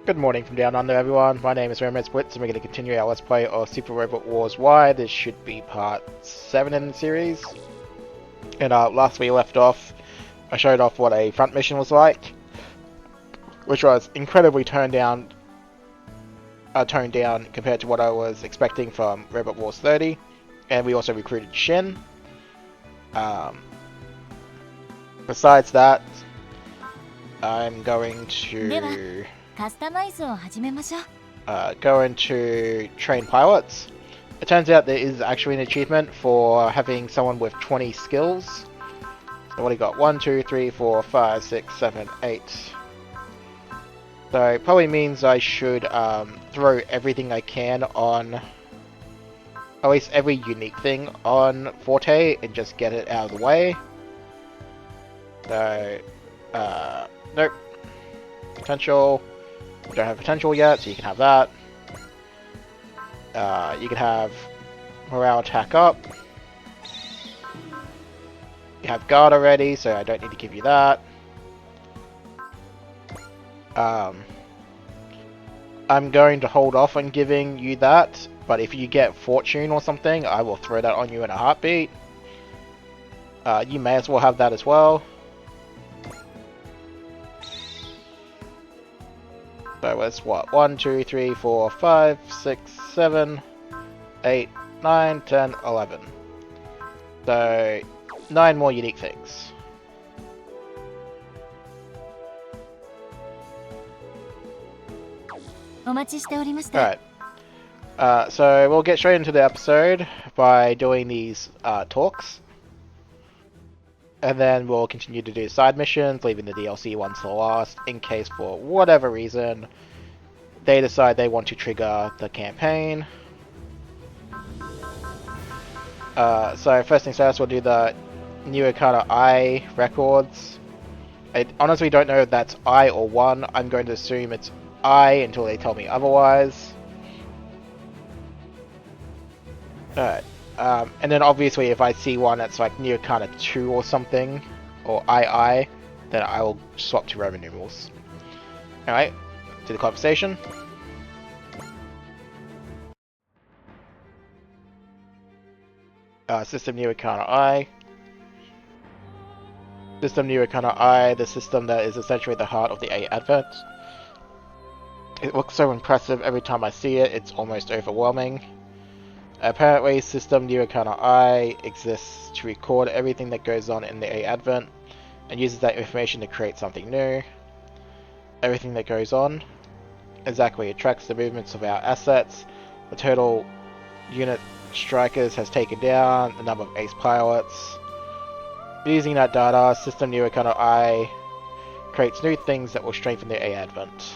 Good morning from down under, everyone. My name is Remez Blitz, and we're going to continue our Let's Play of Super Robot Wars Y. This should be part 7 in the series. And last we left off, I showed off what a front mission was like, which was incredibly toned down compared to what I was expecting from Robot Wars 30. And we also recruited Shin. Besides that, I'm going to go into train pilots. It turns out there is actually an achievement for having someone with 20 skills. So what do you got? 1, 2, 3, 4, 5, 6, 7, 8. So it probably means I should throw everything I can on, at least every unique thing on Forte, and just get it out of the way. So, nope. Potential. You don't have potential yet, so you can have that. You can have morale attack up. You have guard already, so I don't need to give you that. I'm going to hold off on giving you that, but if you get fortune or something, I will throw that on you in a heartbeat. You may as well have that as well. So it's what? 1, 2, 3, 4, 5, 6, 7, 8, 9, 10, 11. So 9 more unique things. Alright. So we'll get straight into the episode by doing these talks. And then we'll continue to do side missions, leaving the DLC ones to last, in case for whatever reason they decide they want to trigger the campaign. So first things first, we'll do the New Arcana I records. I honestly don't know if that's I or 1. I'm going to assume it's I until they tell me otherwise. Alright. And then obviously if I see one that's like New Arcana 2 or something, or II, then I will swap to Roman numerals. Alright, to the conversation. System New Arcana I. System New Arcana I, the system that is essentially the heart of the A Advent. It looks so impressive every time I see it, it's almost overwhelming. Apparently, System New Arcana I exists to record everything that goes on in the A Advent, and uses that information to create something new. Everything that goes on. Exactly, it tracks the movements of our assets, the total unit strikers has taken down, the number of ace pilots. Using that data, System New Arcana I creates new things that will strengthen the A Advent.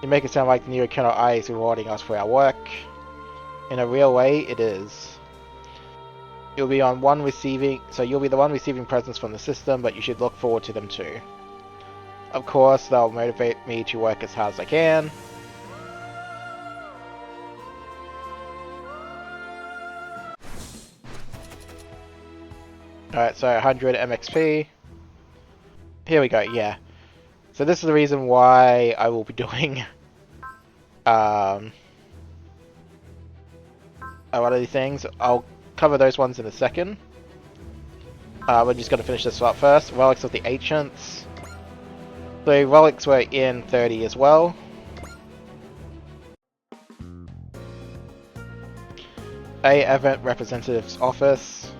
You make it sound like the New Arcana I is rewarding us for our work. In a real way, it is. You'll be the one receiving presents from the system, but you should look forward to them too. Of course, they'll motivate me to work as hard as I can. Alright, so 100 MXP. Here we go, yeah. So this is the reason why I will be doing one of these things. I'll cover those ones in a second. We're just going to finish this up first. Relics of the Ancients. The relics were in 30 as well. A Advent Representative's Office.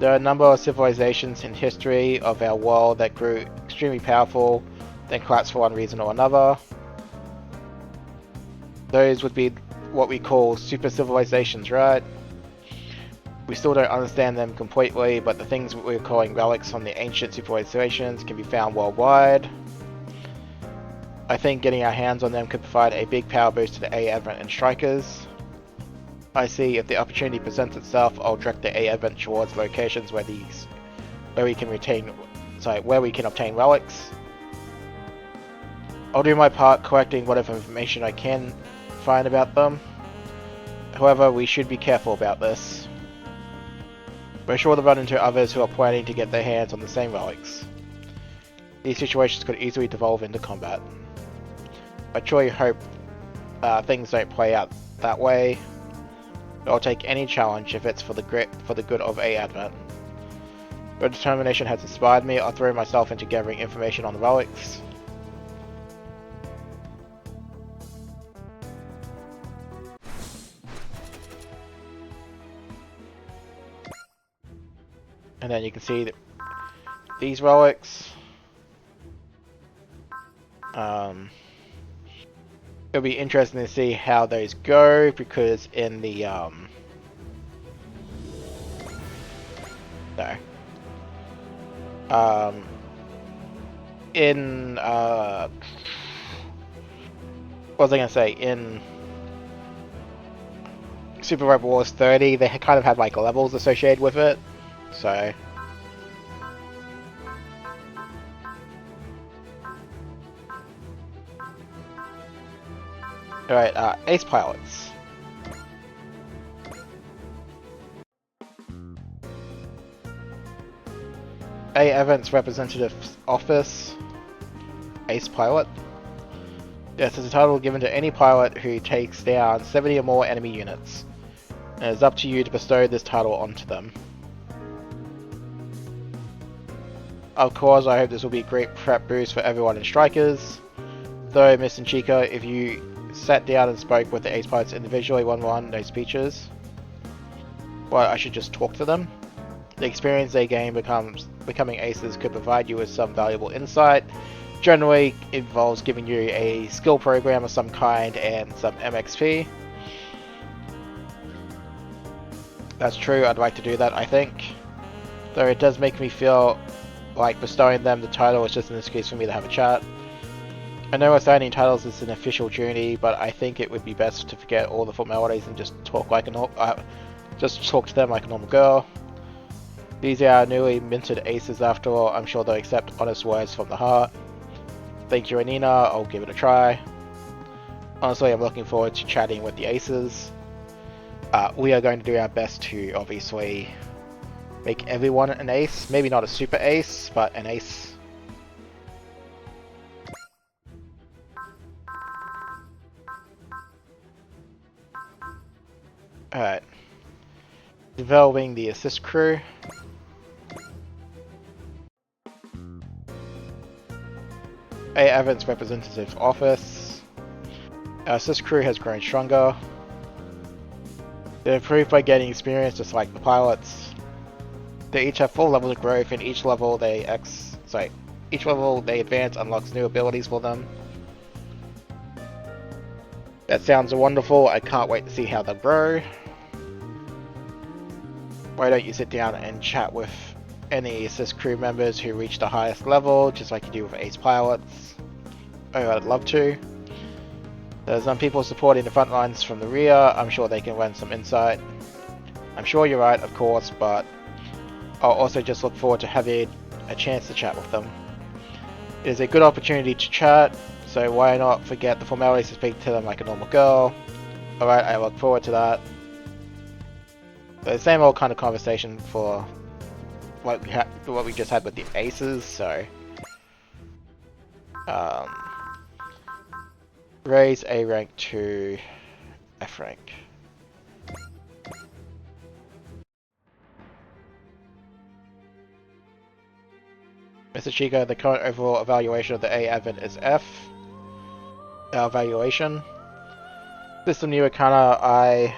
There are a number of civilizations in history of our world that grew extremely powerful, then collapsed for one reason or another. Those would be what we call super civilizations, right? We still don't understand them completely, but the things we're calling relics from the ancient civilizations can be found worldwide. I think getting our hands on them could provide a big power boost to the A Advent and Strikers. I see if the opportunity presents itself, I'll direct the A Advent towards locations where we can obtain relics. I'll do my part collecting whatever information I can find about them. However, we should be careful about this. We're sure to run into others who are planning to get their hands on the same relics. These situations could easily devolve into combat. I truly hope things don't play out that way. But I'll take any challenge if it's for the good of A Advent. Your determination has inspired me. I'll throw myself into gathering information on the relics. And then you can see that these relics. It'll be interesting to see how those go, because in the in what was I gonna say, in Super Robot Wars 30, they kind of had like levels associated with it, so alright, Ace Pilots. A Events Representative's Office, Ace Pilot. This is a title given to any pilot who takes down 70 or more enemy units. And it's up to you to bestow this title onto them. Of course, I hope this will be a great prep boost for everyone in Strikers. Though, Mr. Chica, if you sat down and spoke with the Ace Pilots individually one-on-one, no speeches, well, I should just talk to them. The experience they gain becoming aces could provide you with some valuable insight. Generally involves giving you a skill program of some kind and some MXP. That's true, I'd like to do that, I think. Though it does make me feel like bestowing them the title is just an excuse for me to have a chat. I know assigning titles is an official duty, but I think it would be best to forget all the formalities and just talk to them like a normal girl. These are our newly minted aces after all. I'm sure they'll accept honest words from the heart. Thank you, Anina. I'll give it a try. Honestly, I'm looking forward to chatting with the aces. We are going to do our best to obviously make everyone an ace. Maybe not a super ace, but an ace. Alright. Developing the assist crew. A Evans Representative Office. Our assist crew has grown stronger. They're improved by gaining experience just like the pilots. They each have 4 levels of growth, and each level they advance unlocks new abilities for them. That sounds wonderful. I can't wait to see how they'll grow. Why don't you sit down and chat with any assist crew members who reach the highest level, just like you do with ace pilots? Oh, I'd love to. There's some people supporting the front lines from the rear. I'm sure they can lend some insight. I'm sure you're right, of course, but I'll also just look forward to having a chance to chat with them. It is a good opportunity to chat, so why not forget the formalities to speak to them like a normal girl. Alright, I look forward to that. The same old kind of conversation for what we just had with the aces, so raise A rank to F rank. Mr. Chico, the current overall evaluation of the A Advent is F. Our evaluation. System New Arcana I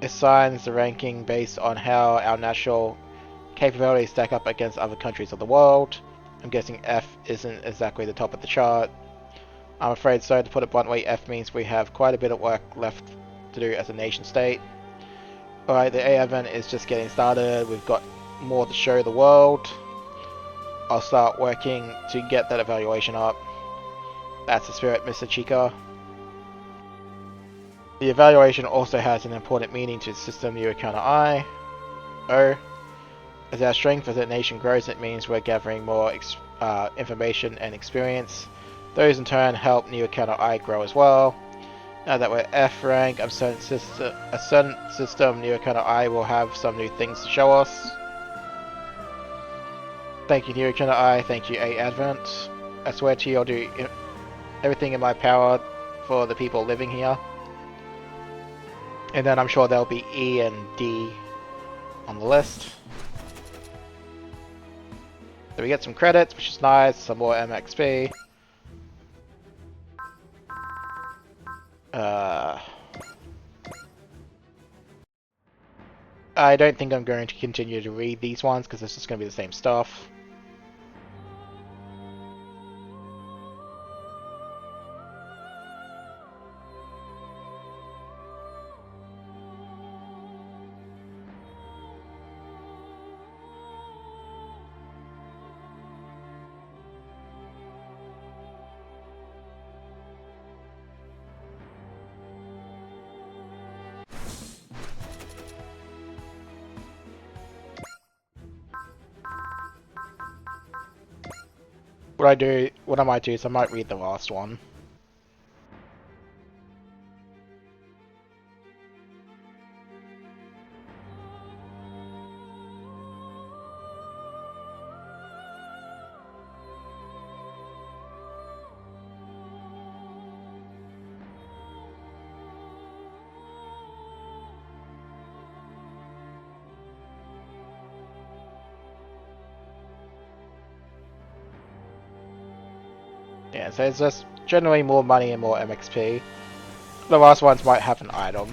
assigns the ranking based on how our national capabilities stack up against other countries of the world. I'm guessing F isn't exactly the top of the chart. I'm afraid so, to put it bluntly. F means we have quite a bit of work left to do as a nation state. Alright, the A Advent is just getting started. We've got more to show the world. I'll start working to get that evaluation up. That's the spirit, Mr. Chica. The evaluation also has an important meaning to System New Arcana I. O. As our strength as a nation grows, it means we're gathering more information and experience. Those in turn help New Arcana I grow as well. Now that we're F rank, a certain system New Arcana I will have some new things to show us. Thank you, New Arcana I. Thank you, A Advent. I swear to you, everything in my power for the people living here. And then I'm sure there'll be E and D on the list. So we get some credits, which is nice, some more MXP. I don't think I'm going to continue to read these ones because it's just going to be the same stuff. What I might do is I might read the last one. Yeah, so it's just generally more money and more MXP. The last ones might have an item.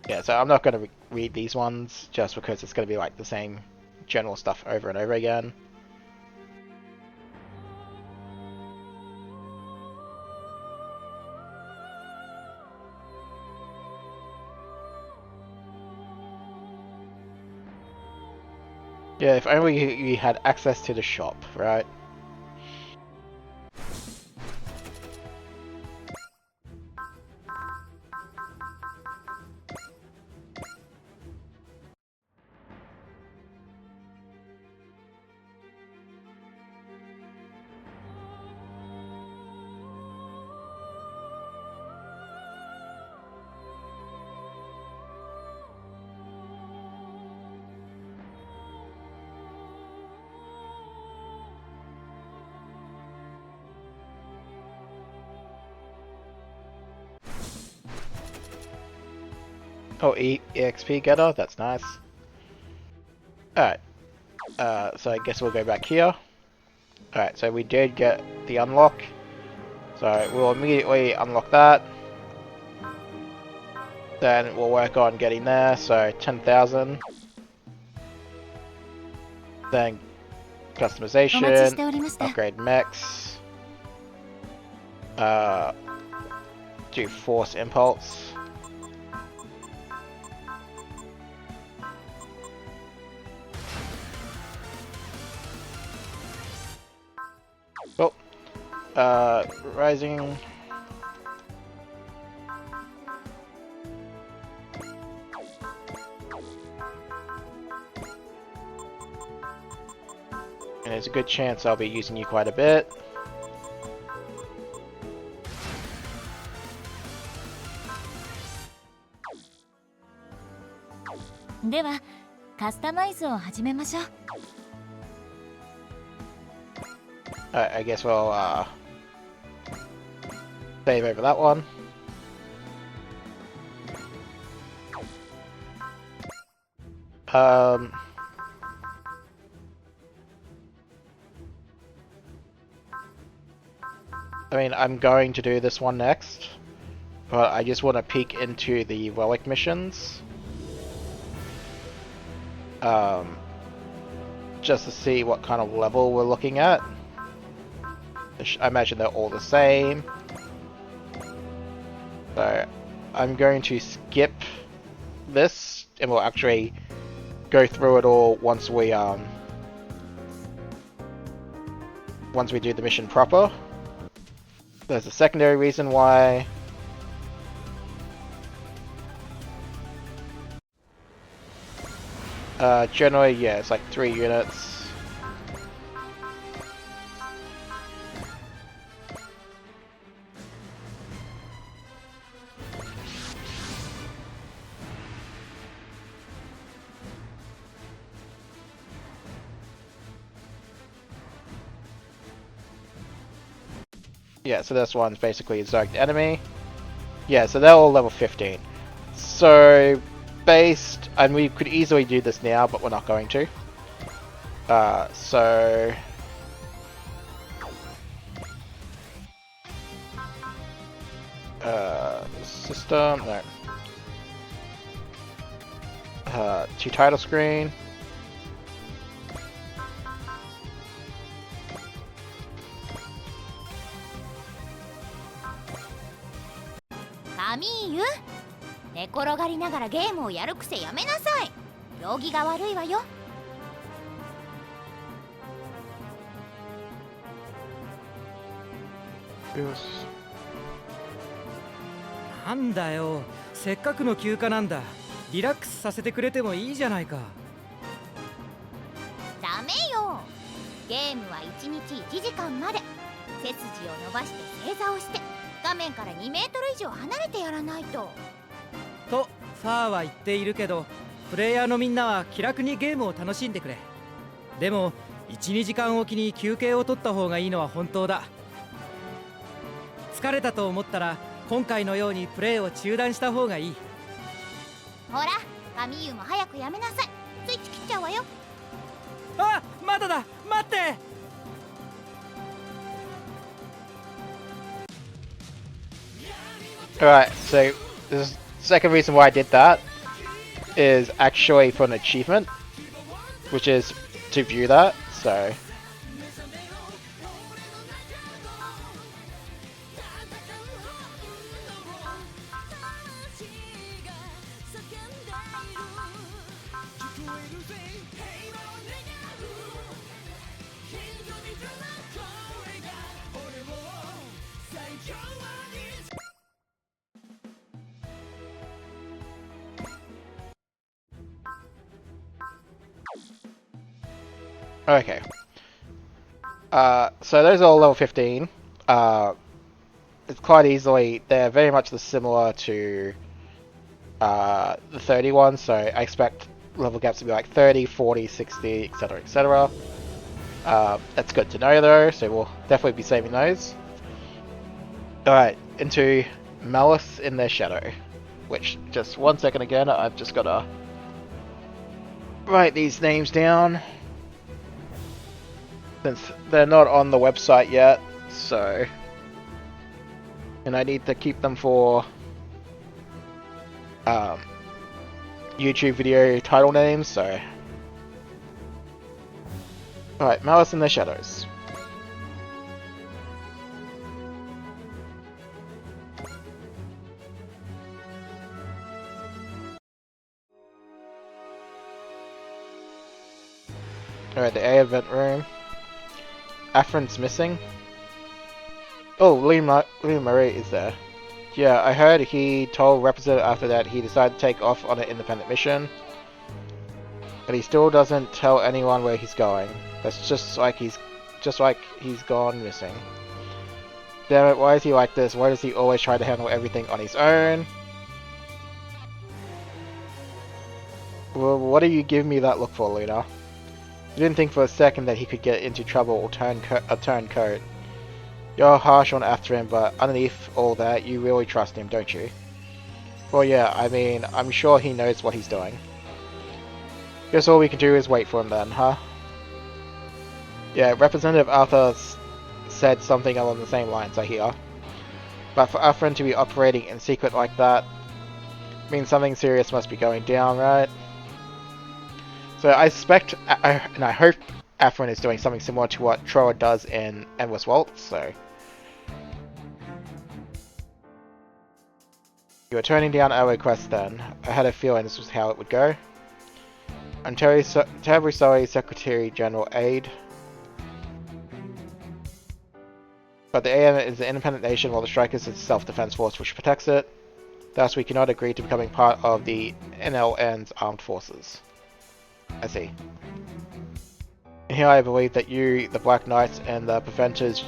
Yeah, so I'm not going to read these ones just because it's going to be like the same general stuff over and over again. Yeah, if only you had access to the shop, right? Oh, EXP getter, that's nice. Alright, so I guess we'll go back here. Alright, so we did get the unlock. So we'll immediately unlock that. Then we'll work on getting there, so 10,000. Then customization, upgrade mechs. Do force impulse. Oh, rising. And there's a good chance I'll be using you quite a bit. I guess we'll save over that one. I mean, I'm going to do this one next, but I just want to peek into the relic missions. Just to see what kind of level we're looking at. I imagine they're all the same. So, I'm going to skip this, and we'll actually go through it all once we do the mission proper. There's a secondary reason why. Generally, yeah, it's like 3 units. Yeah, so this one's basically a Zerg enemy. Yeah, so they're all level 15. So, and we could easily do this now, but we're not going to. So... system, no. To title screen. Kamiyu, 寝転がりながらゲームをやる癖やめなさい。行儀が悪いわよ。よし。なんだよ、せっかくの休暇なんだ。リラックスさせてくれてもいいじゃないか。ダメよ。ゲームは1日1時間まで。背筋を伸ばして正座をして、画面から2メートル以上離れてやらないと。とファーは言っているけど、プレイヤーのみんなは気楽にゲームを楽しんでくれ。でも 1,2 時間おきに休憩を取った方がいいのは本当だ。疲れたと思ったら今回のようにプレイを中断した方がいい。ほら、カミユも早くやめなさい。スイッチ切っちゃうわよ。あ、まだだ、待って。Alright, so the second reason why I did that is actually for an achievement, which is to view that, so... Okay. So those are all level 15. It's quite easily, they're very much similar to the 31, so I expect level gaps to be like 30, 40, 60, etc, etc. That's good to know though, so we'll definitely be saving those. Alright, into Malice in their shadow. Which, just 1 second again, I've just gotta write these names down. Since they're not on the website yet, so... And I need to keep them for... YouTube video title names, so... Alright, Malice in the Shadows. Alright, the A event room. Afrin's missing. Oh, Lee Murray is there. Yeah, I heard he told Representative after that he decided to take off on an independent mission. But he still doesn't tell anyone where he's going. That's just like he's gone missing. Damn it, why is he like this? Why does he always try to handle everything on his own? Well, what do you give me that look for, Luna? You didn't think for a second that he could get into trouble or turn coat. You're harsh on after him, but underneath all that, you really trust him, don't you? Well, yeah, I mean, I'm sure he knows what he's doing. Guess all we can do is wait for him then, huh? Yeah, Representative Arthur said something along the same lines, I hear. But for our friend to be operating in secret like that means something serious must be going down, right? So I suspect, and I hope Afrin is doing something similar to what Troa does in Endless Waltz, so... You were turning down our request then. I had a feeling this was how it would go. I'm terribly sorry, Secretary General Aide. But the AM is an independent nation while the Strikers is a self-defense force which protects it. Thus we cannot agree to becoming part of the NLN's armed forces. I see. And here I believe that you, the Black Knights, and the Preventers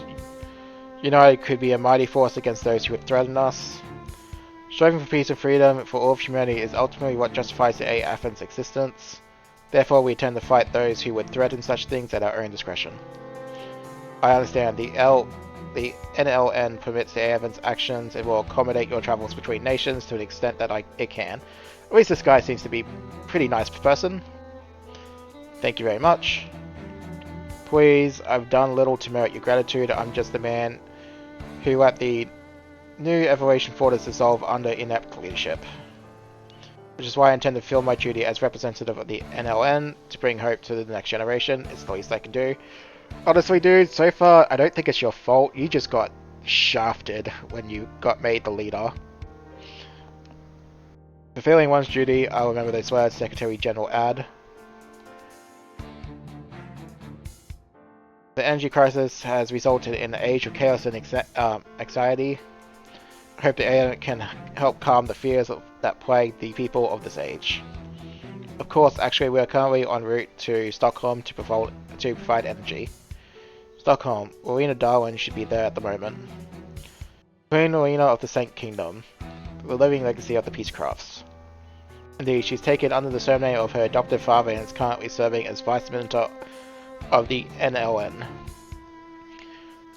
united could be a mighty force against those who would threaten us. Striving for peace and freedom for all of humanity is ultimately what justifies the Afrin's existence. Therefore we intend to fight those who would threaten such things at our own discretion. I understand. The the NLN permits the AFN's actions. It will accommodate your travels between nations to an extent that it can. At least this guy seems to be a pretty nice person. Thank you very much. Please, I've done little to merit your gratitude. I'm just the man who let the new Evolution Fortress dissolve under inept leadership. Which is why I intend to fill my duty as representative of the NLN to bring hope to the next generation. It's the least I can do. Honestly, dude, so far, I don't think it's your fault. You just got shafted when you got made the leader. Fulfilling one's duty, I'll remember those words, Secretary General Ad. The energy crisis has resulted in an age of chaos and anxiety. I hope the AI can help calm the fears that plague the people of this age. Of course, actually, we are currently en route to Stockholm to provide energy. Stockholm, Rowena Darwin should be there at the moment. Queen Rowena of the Saint Kingdom, the living legacy of the Peacecrafts. Indeed, she's taken under the surname of her adopted father and is currently serving as Vice Minister of the NLN.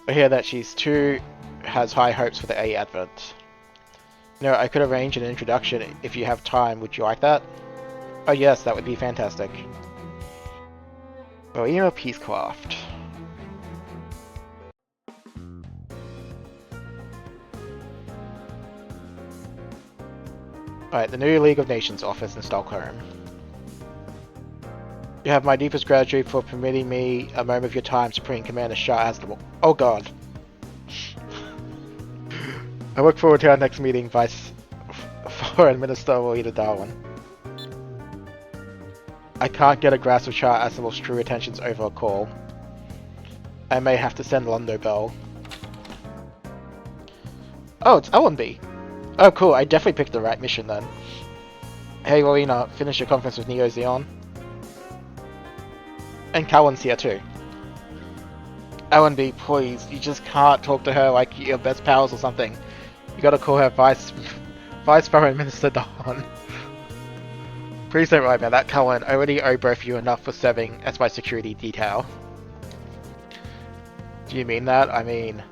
I hear that she's too has high hopes for the A Advent. You know, I could arrange an introduction if you have time. Would you like that? Oh yes, that would be fantastic. Rowena Peacecraft. Alright, the new League of Nations office in Stockholm. You have my deepest gratitude for permitting me a moment of your time, Supreme Commander Shah Aznavour. Oh god. I look forward to our next meeting, Vice Foreign Minister Rowena Darwin. I can't get a grasp of Shah Aznavour's true intentions over a call. I may have to send Londo Bell. Oh, it's Allenby! Oh cool, I definitely picked the right mission then. Hey Rowena, finish your conference with Neo Zeon. And Cowan's here too. Allenby, please, you just can't talk to her like your best pals or something. You gotta call her Vice Foreign Minister Dawn. Please don't worry about that, Cowan. I already owe both of you enough for serving as my security detail. Do you mean that? I mean...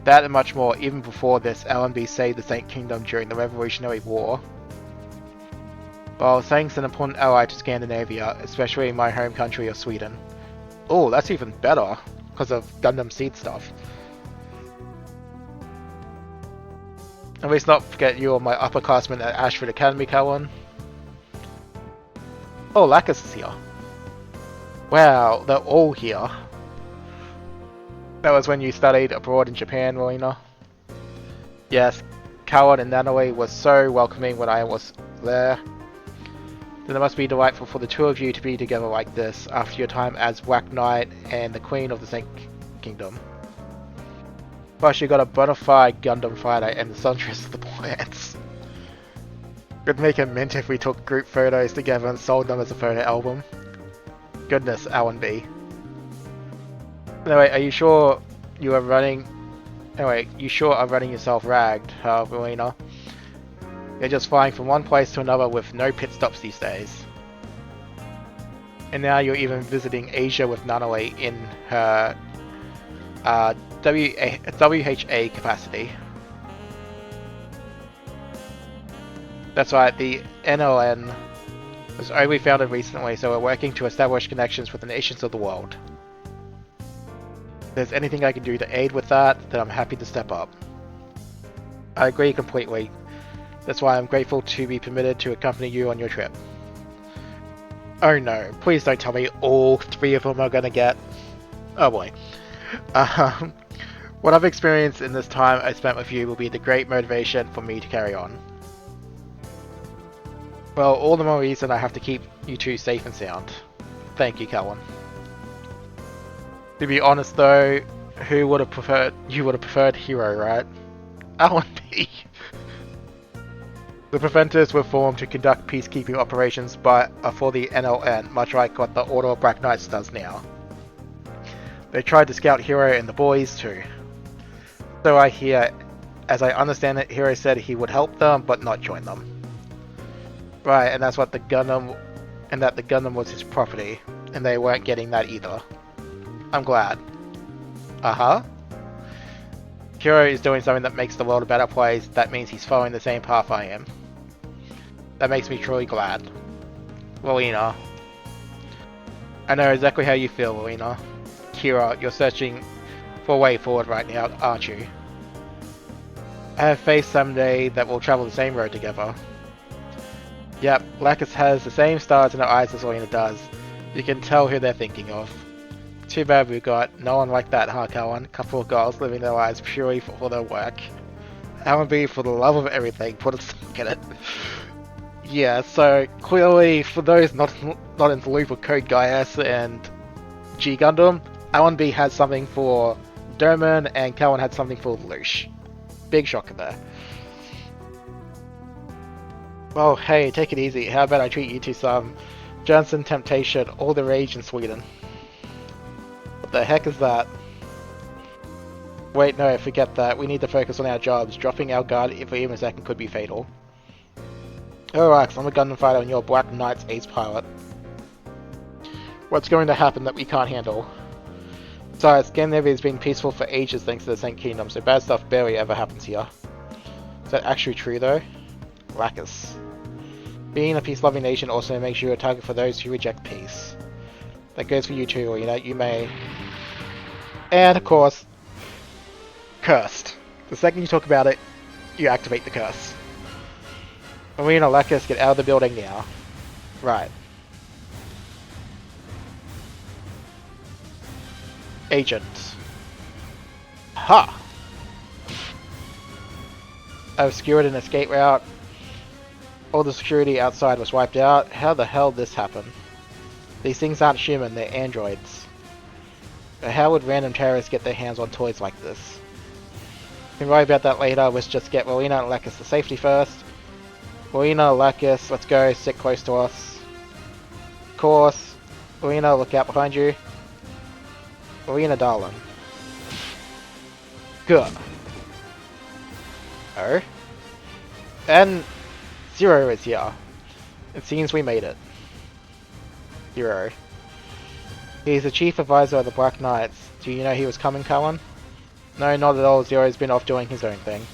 that and much more. Even before this, Allenby saved the Saint Kingdom during the Revolutionary War. Well, thanks an important ally to Scandinavia, especially in my home country of Sweden. Oh, that's even better, because of Gundam Seed stuff. At least not forget you are my upperclassmen at Ashford Academy, Cowan. Oh, Lacus is here. Wow, they're all here. That was when you studied abroad in Japan, Rowena. Yes, Cowan and Nanoe was so welcoming when I was there. Then it must be delightful for the two of you to be together like this after your time as Black Knight and the Queen of the Saint Kingdom. Plus, you got a bona fide Gundam fighter and the suntress of the plants. Would make a mint if we took group photos together and sold them as a photo album. Goodness, Allenby. Anyway, are you sure you are running... Anyway, you sure are running yourself ragged, huh, Rowena? You're just flying from one place to another with no pit stops these days. And now you're even visiting Asia with Nanoe in her WHA capacity. That's right, the NLN was only founded recently, so we're working to establish connections with the nations of the world. If there's anything I can do to aid with that, then I'm happy to step up. I agree completely. That's why I'm grateful to be permitted to accompany you on your trip. Oh no, please don't tell me all three of them are gonna get... Oh boy. What I've experienced in this time I spent with you will be the great motivation for me to carry on. Well, all the more reason I have to keep you two safe and sound. Thank you, Cowan. To be honest though, who would have preferred... You would have preferred Hero, right? Allenby! The Preventers were formed to conduct peacekeeping operations for the NLN, much like what the Order of Black Knights does now. They tried to scout Hero and the boys too. So I hear, as I understand it, Hero said he would help them, but not join them. Right, and that's what the Gundam... and that the Gundam was his property, and they weren't getting that either. I'm glad. Uh-huh. Hero is doing something that makes the world a better place. That means he's following the same path I am. That makes me truly glad. Rowena. I know exactly how you feel, Rowena. Kira, you're searching for a way forward right now, aren't you? I have faith someday that we'll travel the same road together. Yep, Lacus has the same stars in her eyes as Rowena does. You can tell who they're thinking of. Too bad we've got no one like that, huh, Cowan? Couple of girls living their lives purely for their work. Allenby, for the love of everything, put a stick in it. Yeah, so clearly, for those not in the loop with Code Geass and G Gundam, Allenby had something for Derman and Cowan had something for Lelouch. Big shocker there. Well, hey, take it easy. How about I treat you to some Johnson Temptation, all the rage in Sweden? What the heck is that? Wait, no, forget that. We need to focus on our jobs. Dropping our guard for even a second could be fatal. Relax, I'm a Gundam fighter and you're a Black Knight's ace pilot. What's going to happen that we can't handle? Besides, Scandinavia has been peaceful for ages thanks to the Saint Kingdom, so bad stuff barely ever happens here. Is that actually true though? Lacus. Being a peace-loving nation also makes you a target for those who reject peace. That goes for you too, you know, you may... And of course, cursed. The second you talk about it, you activate the curse. Marina, Lacus, get out of the building now. Right. Agent. Ha! I've secured an escape route. All the security outside was wiped out. How the hell did this happen? These things aren't human, they're androids. But how would random terrorists get their hands on toys like this? We can worry about that later, let's just get Rowena and Lacus to safety first. Rowena, Lacus, let's go, stick close to us. Of course. Rowena, look out behind you. Rowena, darling. Good. Oh. And Zero is here. It seems we made it. Zero. He's the chief advisor of the Black Knights. Do you know he was coming, Cowan? No, not at all. Zero's been off doing his own thing.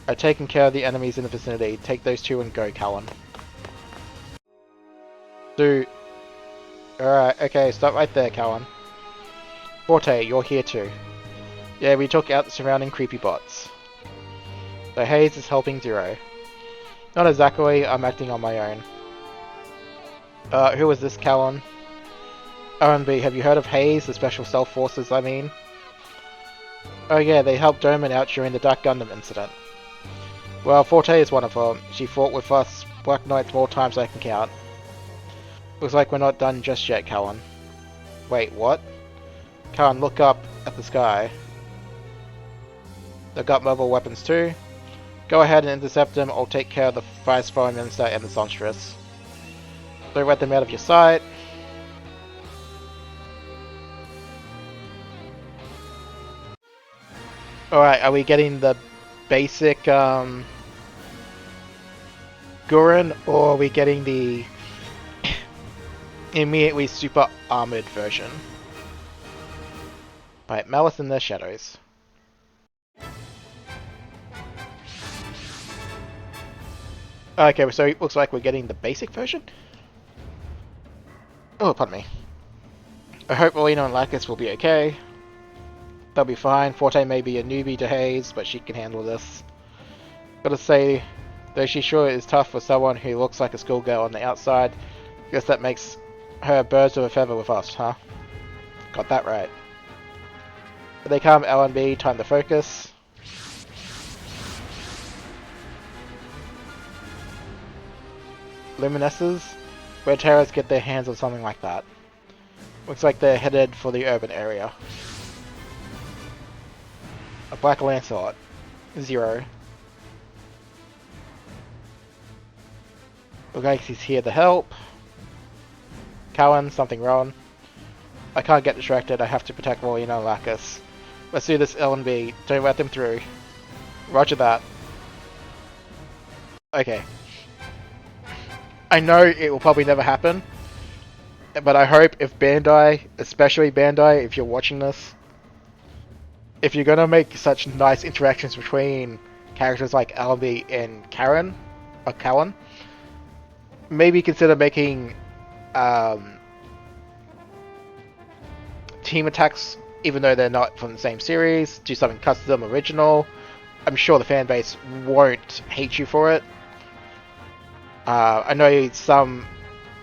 I've taken care of the enemies in the vicinity. Take those two and go, Cowan. So... Alright, okay, stop right there, Cowan. Forte, you're here too. Yeah, we took out the surrounding creepy bots. So Hayes is helping Zero. Not exactly, I'm acting on my own. Who was this, Cowan? R&B, have you heard of Hayes, the Special Stealth Forces, I mean? Oh yeah, they helped Doman out during the Dark Gundam incident. Well, Forte is one of them. She fought with us Black Knights more times than I can count. Looks like we're not done just yet, Cowan. Wait, what? Cowan, look up at the sky. They've got mobile weapons too. Go ahead and intercept them, I'll take care of the Vice Foreign Minister and the Songstress. Don't let them out of your sight. Alright, are we getting the basic Gurren, or are we getting the immediately super armored version? Alright, Malice in the Shadows. Okay, so it looks like we're getting the basic version? Oh, pardon me. I hope Rowena and Lacus will be okay. They'll be fine. Forte may be a newbie to Hayes, but she can handle this. Gotta say, though she sure is tough for someone who looks like a schoolgirl on the outside, guess that makes her birds of a feather with us, huh? Got that right. Here they come, L&B, time to focus. Luminesces? Where terrorists get their hands on something like that. Looks like they're headed for the urban area. A Black Lancelot. Zero. Looks like he's here to help. Cowan, something wrong. I can't get distracted, I have to protect Rowena and Lacus. Let's do this, L&B. Don't let them through. Roger that. Okay. I know it will probably never happen, but I hope if Bandai, especially Bandai, if you're watching this, if you're gonna make such nice interactions between characters like Alby and Karen, or Callan, maybe consider making team attacks, even though they're not from the same series. Do something custom, original. I'm sure the fan base won't hate you for it. I know some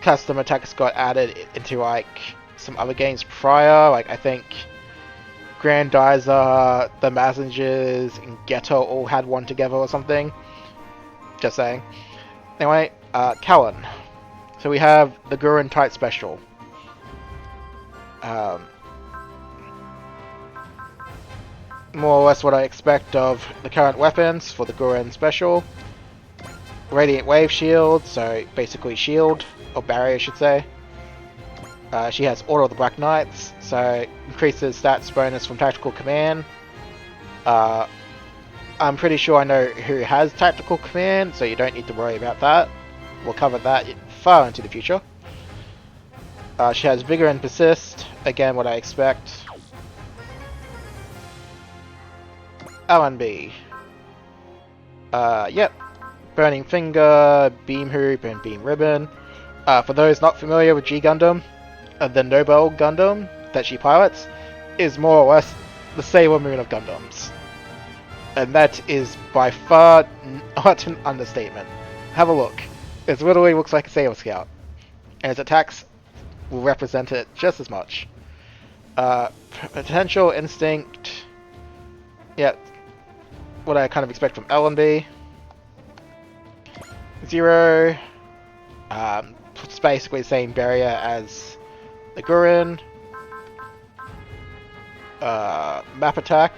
custom attacks got added into like some other games prior, like I think Grandizer, the Messengers, and Ghetto all had one together or something. Just saying. Anyway, Callan. So we have the Gurren type special. More or less what I expect of the current weapons for the Gurren special. Radiant Wave Shield, so basically shield, or barrier I should say. She has Order of the Black Knights, so increases stats bonus from Tactical Command. I'm pretty sure I know who has Tactical Command, so you don't need to worry about that. We'll cover that far into the future. She has Vigor and Persist, again what I expect. LNB. Yep. Burning Finger, Beam Hoop, and Beam Ribbon. For those not familiar with G Gundam, the Nobel Gundam that she pilots is more or less the Sailor Moon of Gundams. And that is by far not an understatement. Have a look. It literally looks like a Sailor Scout. And its attacks will represent it just as much. Potential Instinct. Yep. What I kind of expect from LNB. Zero. It's basically the same barrier as the Gurren. Map attack.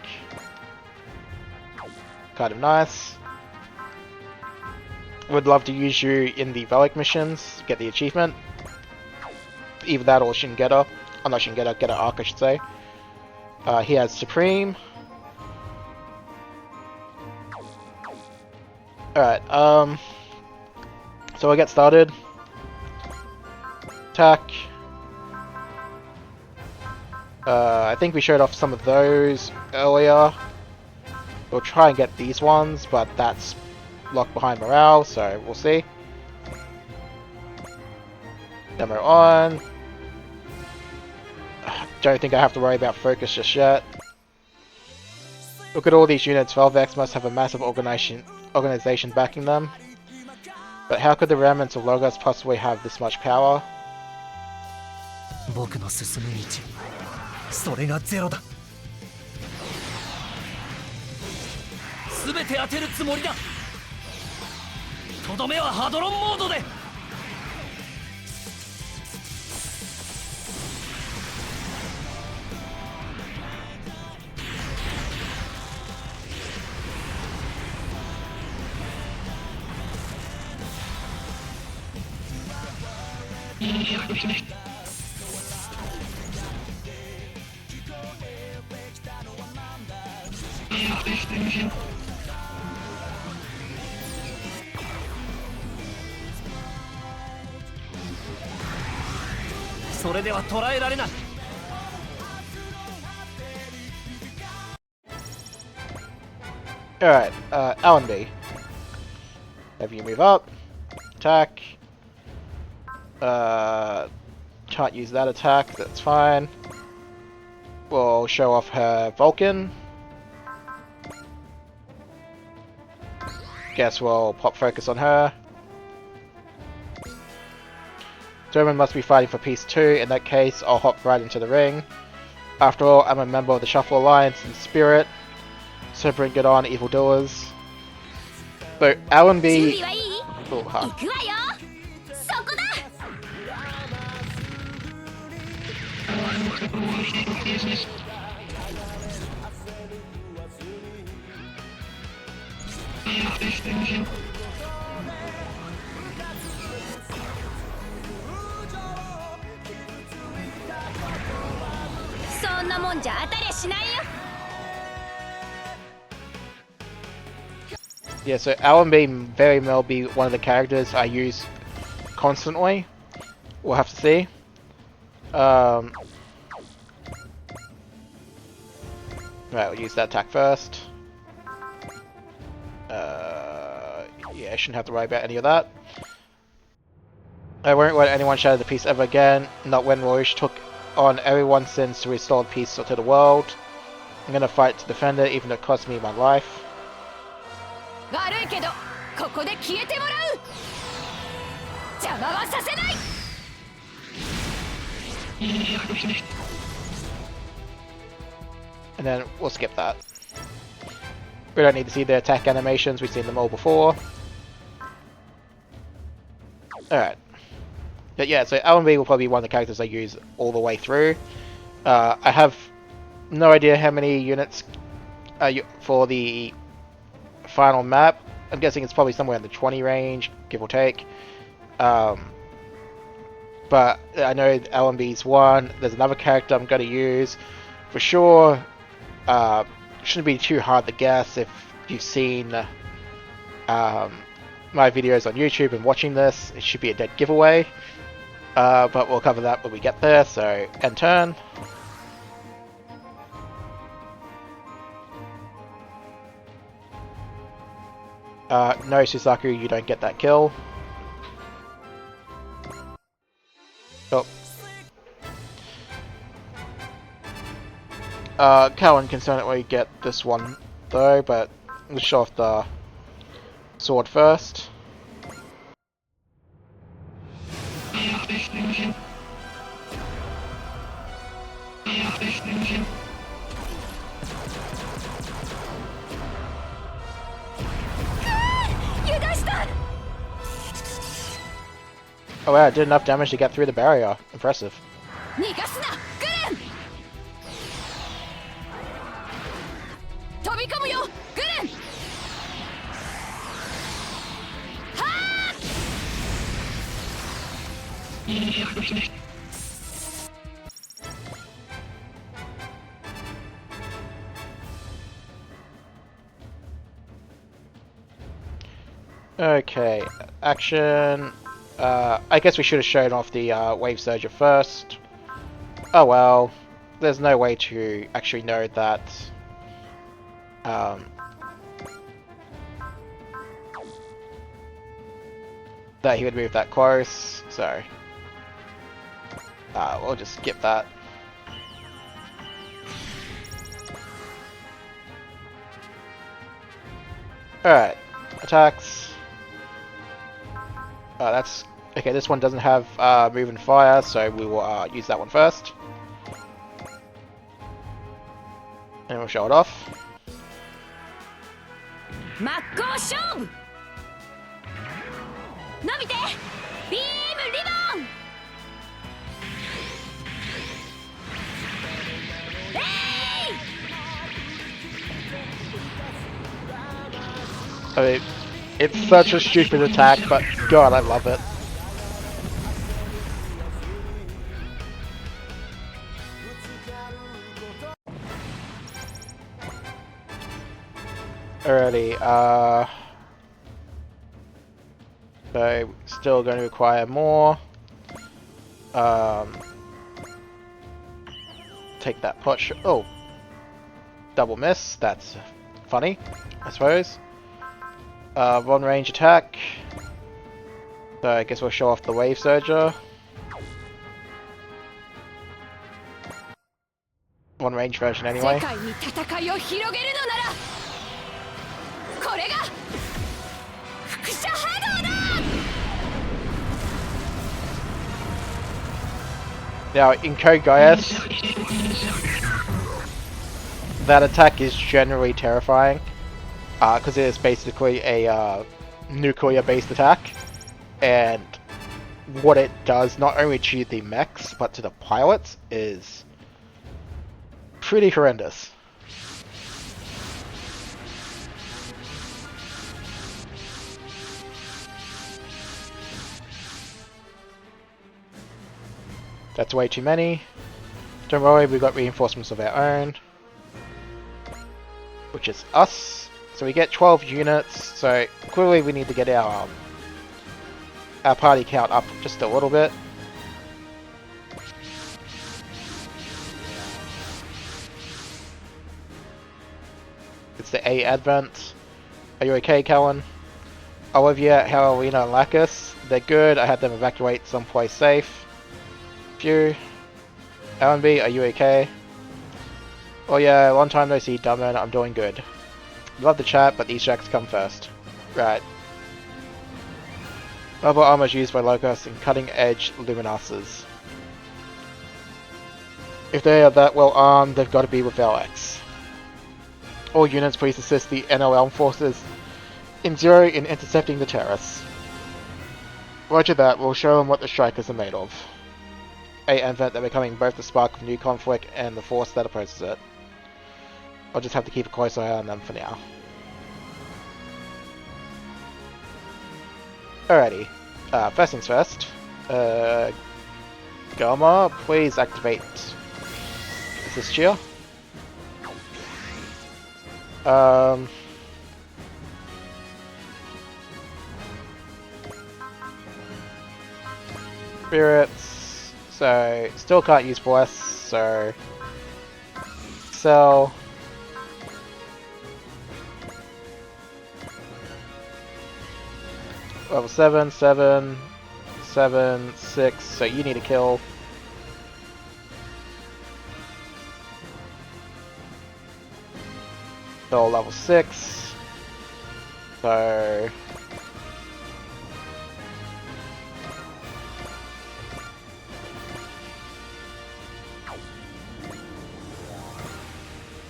Kind of nice. Would love to use you in the Relic missions, get the achievement. Either that or Shingeta. Oh, not Shingeta, get an Arc I should say. He has Supreme. Alright, so we'll get started. Attack. I think we showed off some of those earlier. We'll try and get these ones, but that's locked behind morale, so we'll see. Demo on. Don't think I have to worry about focus just yet. Look at all these units. Velvex must have a massive organization backing them. But how could the remnants of Logos possibly have this much power? 僕の進む道、それがゼロだ。すべて当てるつもりだ。とどめはハドロンモードで。それでは捉えられない。Alright, L&B. Have you move up, attack. Can't use that attack, that's fine. We'll show off her Vulcan. Guess we'll pop focus on her. German must be fighting for peace too. In that case, I'll hop right into the ring. After all, I'm a member of the Shuffle Alliance in spirit. So bring it on, evildoers. So, L&B... Oh, huh. そんなもんじゃ当たりゃしないよ。 Yeah, so L&B very well be one of the characters I use constantly. We'll have to see. Right, we'll use that attack first. Yeah, I shouldn't have to worry about any of that. I won't let anyone shatter the peace ever again, not when Roish took on everyone's sins to restore peace to the world. I'm gonna fight to defend it, even if it costs me my life. And then we'll skip that. We don't need to see the attack animations, we've seen them all before. Alright. But yeah, so LMB will probably be one of the characters I use all the way through. I have no idea how many units for the final map. I'm guessing it's probably somewhere in the 20 range, give or take. But I know LMB's one. There's another character I'm going to use. For sure, shouldn't be too hard to guess if you've seen my videos on YouTube and watching this. It should be a dead giveaway. But we'll cover that when we get there, so end turn. No, Susaku, you don't get that kill. Oh. Cowan can certainly get this one though, but let's show off the sword first. Oh wow, I did enough damage to get through the barrier. Impressive. Okay, action. I guess we should have shown off the Wave Surger first. Oh well, there's no way to actually know that that he would move that close, so we'll just skip that. Alright, attacks. That's okay. This one doesn't have move and fire, so we will use that one first, and we'll show it off. I mean, it's such a stupid attack, but god, I love it. Alrighty, so still going to require more. Take that pot shot. Oh, double miss. That's funny, I suppose. One range attack. So I guess we'll show off the Wave Surger. One range version anyway. Now in Code Geass, that attack is generally terrifying. Because it is basically a nuclear-based attack, and what it does not only to the mechs but to the pilots is pretty horrendous. That's way too many. Don't worry, we've got reinforcements of our own, which is us. So we get 12 units, so clearly we need to get our party count up just a little bit. It's the A advent. Are you okay, Cowan? Olivia, Hallowina, and Lacus. They're good. I had them evacuate someplace safe. Phew. Allenby, are you okay? Oh yeah, long time no see, Dumman. I'm doing good. Love the chat, but these jacks come first. Right. Mobile armor is used by Locust and cutting-edge Luminouses. If they are that well armed, they've got to be with LX. All units please assist the NLL forces in Zero in intercepting the terrorists. Roger that, we'll show them what the strikers are made of. A advent, they're becoming both the spark of new conflict and the force that opposes it. I'll just have to keep a close eye on them for now. Alrighty. First things first. Gamma, please activate this cheer. Spirits. So, still can't use Bless, so... Sell. Level 7, 7, 7, 6, so you need a kill. So level 6. So...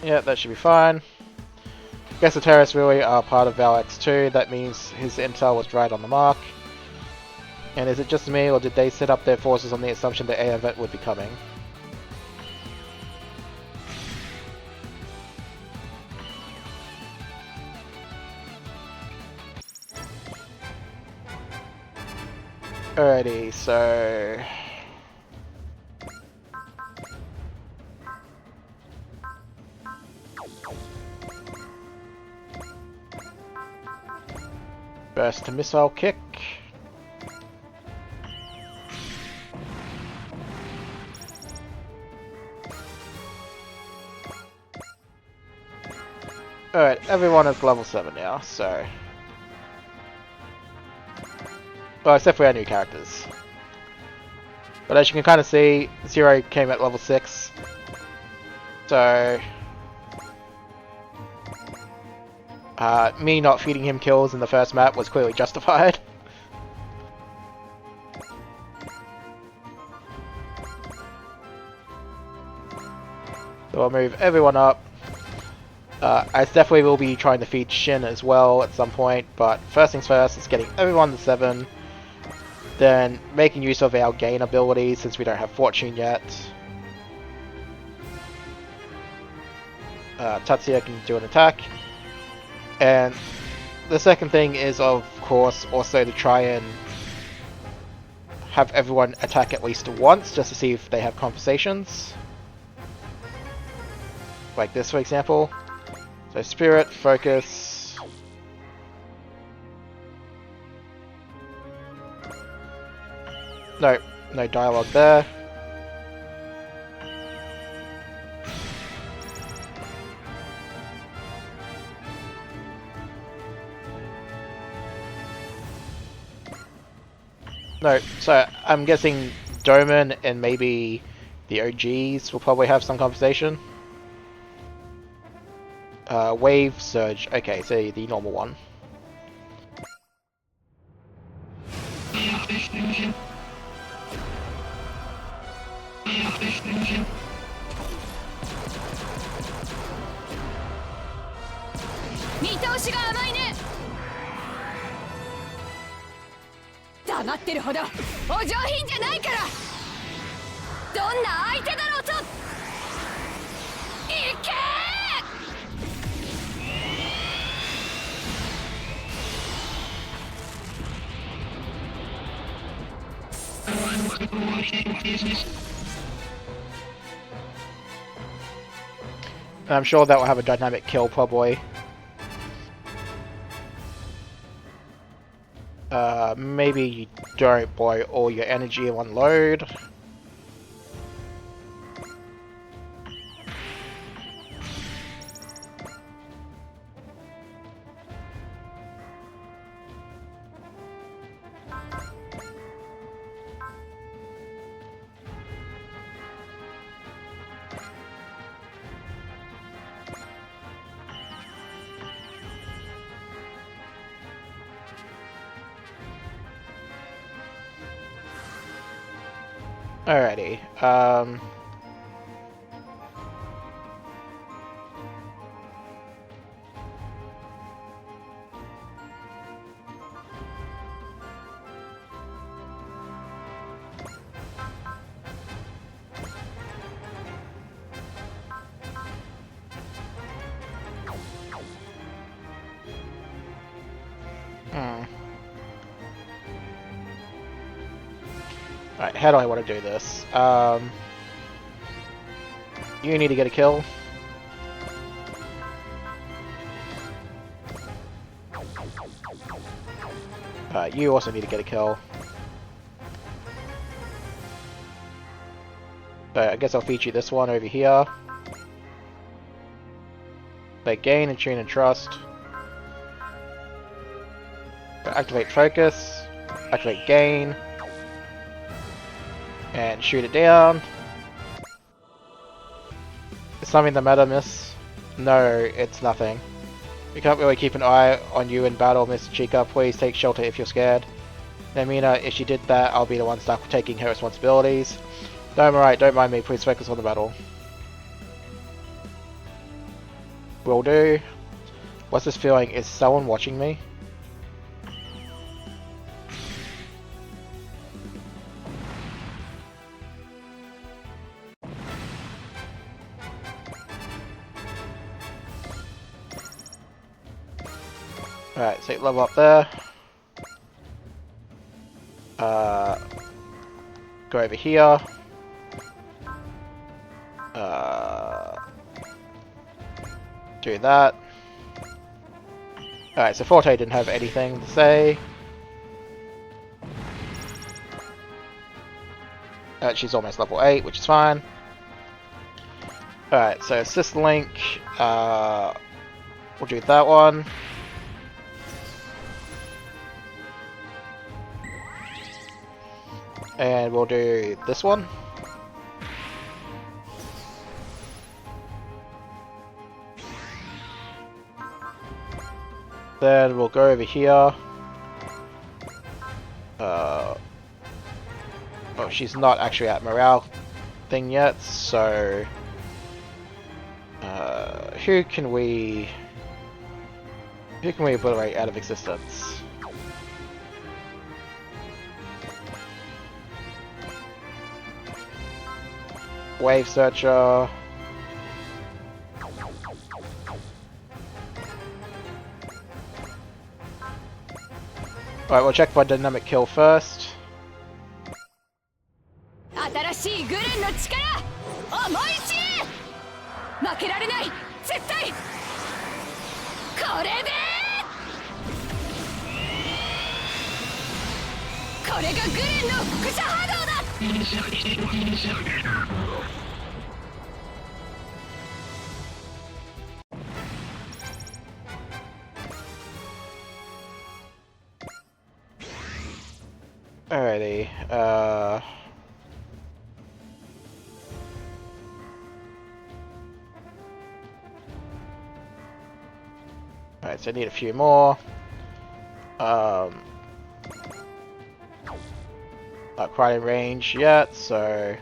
yeah, that should be fine. Guess the terrorists really are part of Valx 2, that means his intel was right on the mark. And is it just me, or did they set up their forces on the assumption that A event would be coming? Alrighty, so... burst to missile kick. Alright, everyone is level 7 now, so... well, except for our new characters. But as you can kind of see, Zero came at level 6. So... me not feeding him kills in the first map was clearly justified. So I'll move everyone up. I definitely will be trying to feed Shin as well at some point, but first things first is getting everyone to 7. Then making use of our gain ability since we don't have Fortune yet. Tatsuya can do an attack. And the second thing is, of course, also to try and have everyone attack at least once, just to see if they have conversations. Like this, for example. So Spirit, Focus. No, no dialogue there. No, so I'm guessing Doman and maybe the OGs will probably have some conversation. Wave, Surge, okay, so the normal one. And I'm sure that will have a dynamic kill probably. Maybe you don't blow all your energy in one load. Alrighty. Alright, how do I want to do this? You need to get a kill. You also need to get a kill. I guess I'll feature this one over here. They gain and tune and trust. Activate focus. Activate gain. And shoot it down. Is something the matter, miss? No, it's nothing. We can't really keep an eye on you in battle, Miss Chica. Please take shelter if you're scared. Namina, if she did that, I'll be the one stuck taking her responsibilities. No, I'm alright, don't mind me, please focus on the battle. Will do. What's this feeling? Is someone watching me? Alright, so level up there. Go over here. Do that. Alright, so Forte didn't have anything to say. She's almost level 8, which is fine. Alright, so Assist Link. We'll do that one. And we'll do this one. Then we'll go over here. Oh, she's not actually at morale thing yet, so who can we obliterate out of existence? Wave Searcher. Alright, we'll check for dynamic kill first. 新しいグレンの力思い知れ負けられない絶対これでこれがグレンの輻射波動だ Alrighty, Alright, so I need a few more. Not quite in range yet, so...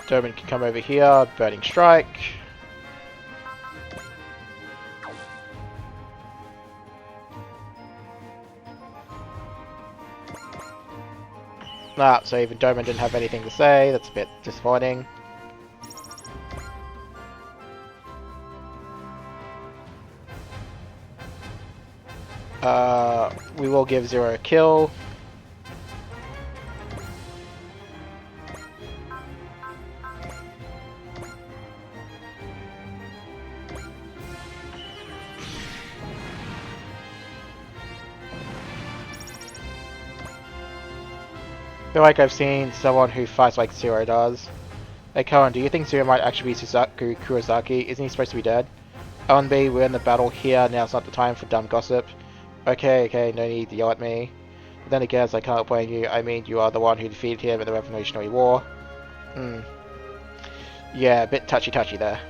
Durban can come over here, Burning Strike. Nah, so even Doman didn't have anything to say, that's a bit disappointing. We will give Zero a kill. I feel like I've seen someone who fights like Zero does. Hey Cohen, do you think Zero might actually be Suzaku Kurosaki? Isn't he supposed to be dead? LNB, we're in the battle here, now's not the time for dumb gossip. Okay, no need to yell at me. But then again, I can't blame you, I mean, you are the one who defeated him in the Revolutionary War. Yeah, a bit touchy-touchy there.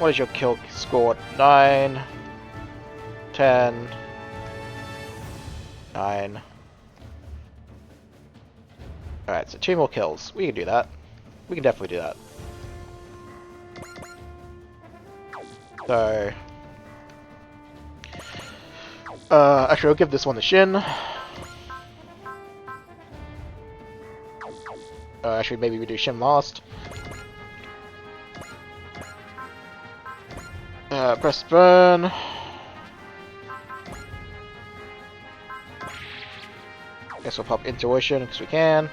What is your kill score? 9, 10, 9. Alright, so 2 more kills. We can do that. We can definitely do that. So... actually, I'll give this one a shin. Actually, maybe we do shin last. Press burn. Guess we'll pop intuition because we can.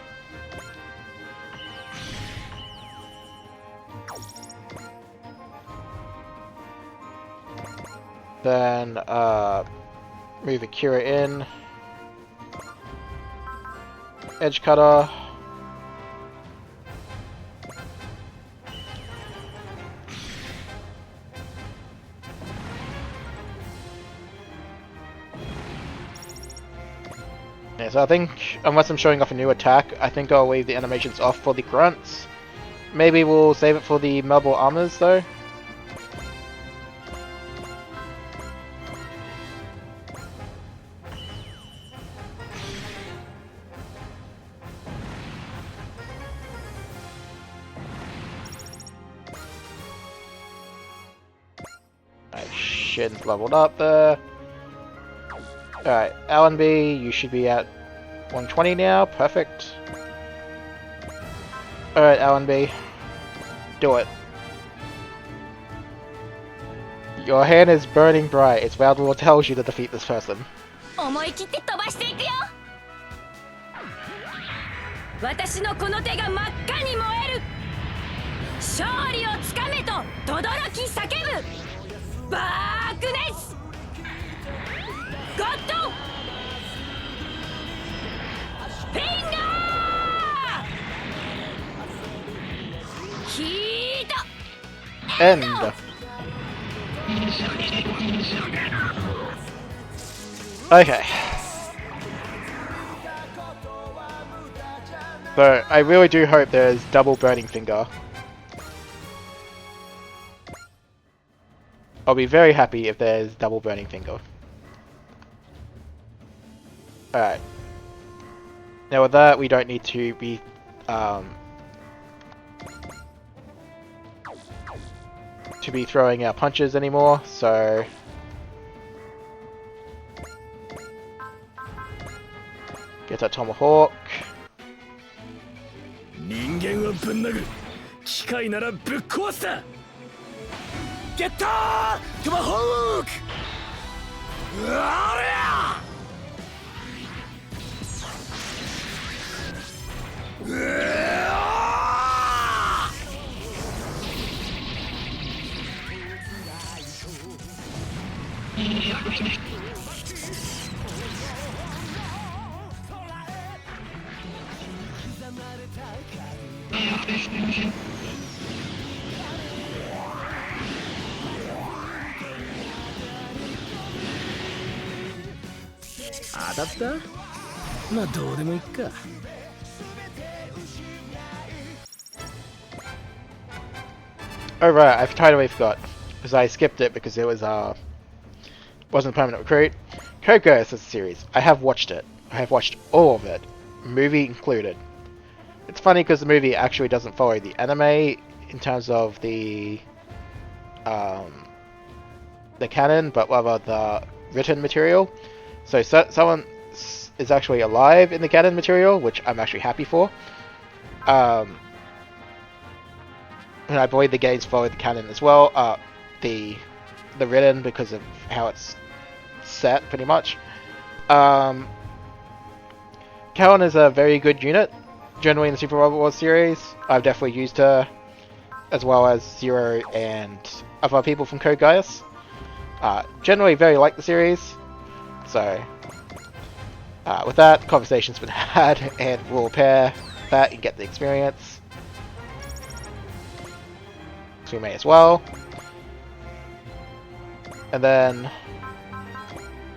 Then move Akira in. Edge cutter. Yeah, so I think, unless I'm showing off a new attack, I think I'll leave the animations off for the grunts. Maybe we'll save it for the mobile armors, though. Alright, Shin's leveled up there. Alright, L&B, you should be at 120 now. Perfect. Alright, L&B. Do it. Your hand is burning bright. Its wild will tells you to defeat this person. 思い切って飛ばしていくよ。私のこの手が真っ赤に燃える。勝利をつかめと轟き叫ぶ。バークネス。ゴッド。フィンガー。ヒート。End. Okay. So, I really do hope there's double burning finger. I'll be very happy if there's double burning finger. Alright. Now with that, we don't need to be throwing our punches anymore, so get that tomahawk. 人間はぶん殴る。機械ならぶっ壊すだ。ゲットートマホーク。ありゃ。当たった？まあどうでもいいか。Oh right, I've totally forgot because I skipped it because it was wasn't a permanent recruit. Code Geass is a series. I have watched it. I have watched all of it, movie included. It's funny because the movie actually doesn't follow the anime in terms of the canon, but rather the written material. So someone is actually alive in the canon material, which I'm actually happy for. And I believe the games follow the canon as well. The written because of how it's set, pretty much. Callan is a very good unit. Generally in the Super Robot Wars series, I've definitely used her, as well as Zero and other people from Code Geass. Generally very like the series. So, with that, conversation's been had, and we'll repair that and get the experience. So we may as well. And then,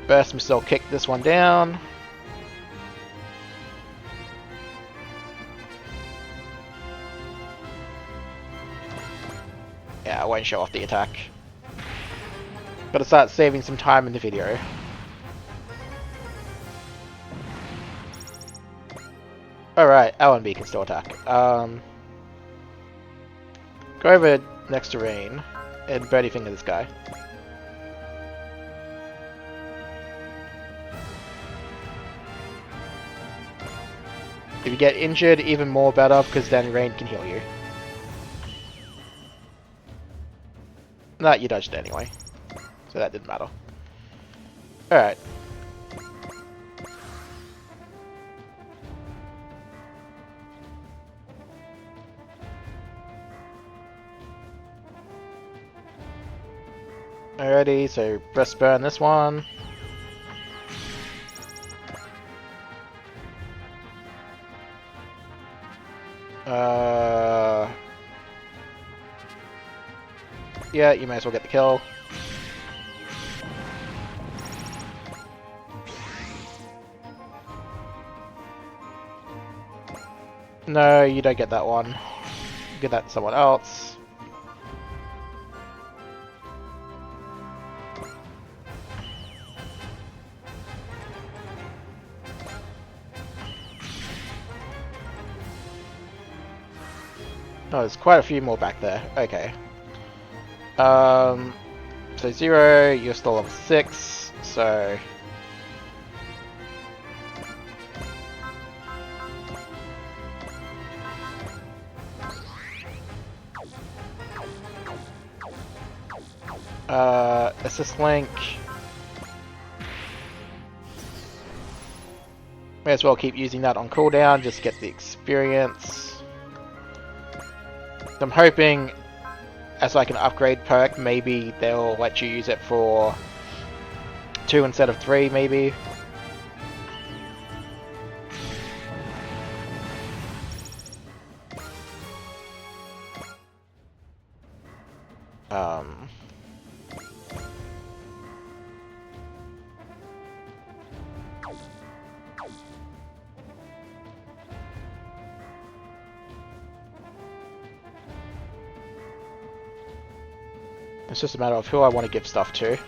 Burst Missile kick this one down. Yeah, I won't show off the attack. Gotta start saving some time in the video. Alright, L and B can still attack. Go over next to Rain and birdie finger this guy. If you get injured, even more better, because then Rain can heal you. Nah, you dodged it anyway, so that didn't matter. Alright. Alrighty, so breast burn this one. Yeah, you may as well get the kill. No, you don't get that one. Give that to someone else. Oh, there's quite a few more back there. Okay. So 0, you're still level 6, so... assist link. May as well keep using that on cooldown, just get the experience. I'm hoping, as like an upgrade perk, maybe they'll let you use it for 2 instead of 3, maybe. It's just a matter of who I want to give stuff to.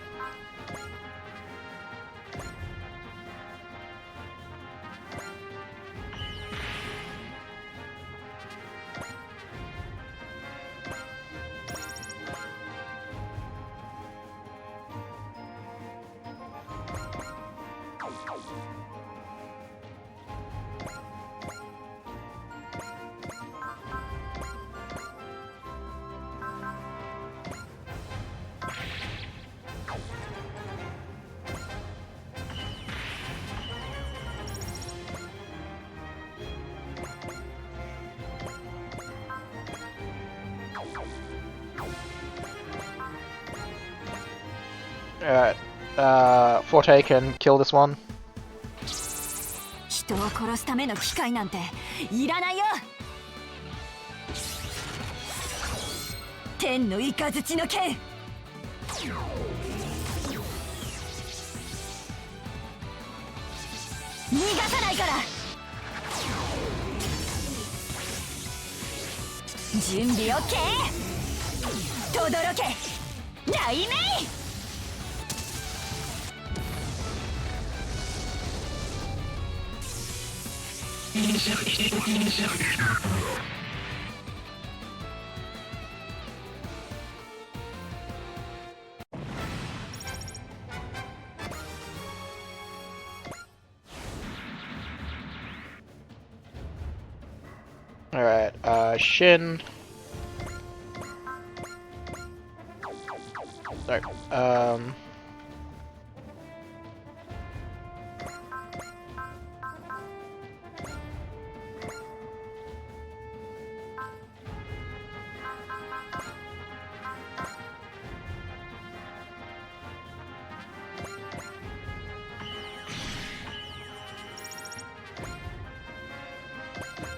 Alright, Forte can kill this one. 人を殺すための機械なんていらないよ。天の雷の剣。逃がさないから。準備 OK。轟け、雷鳴。Alright, Shin. Sorry,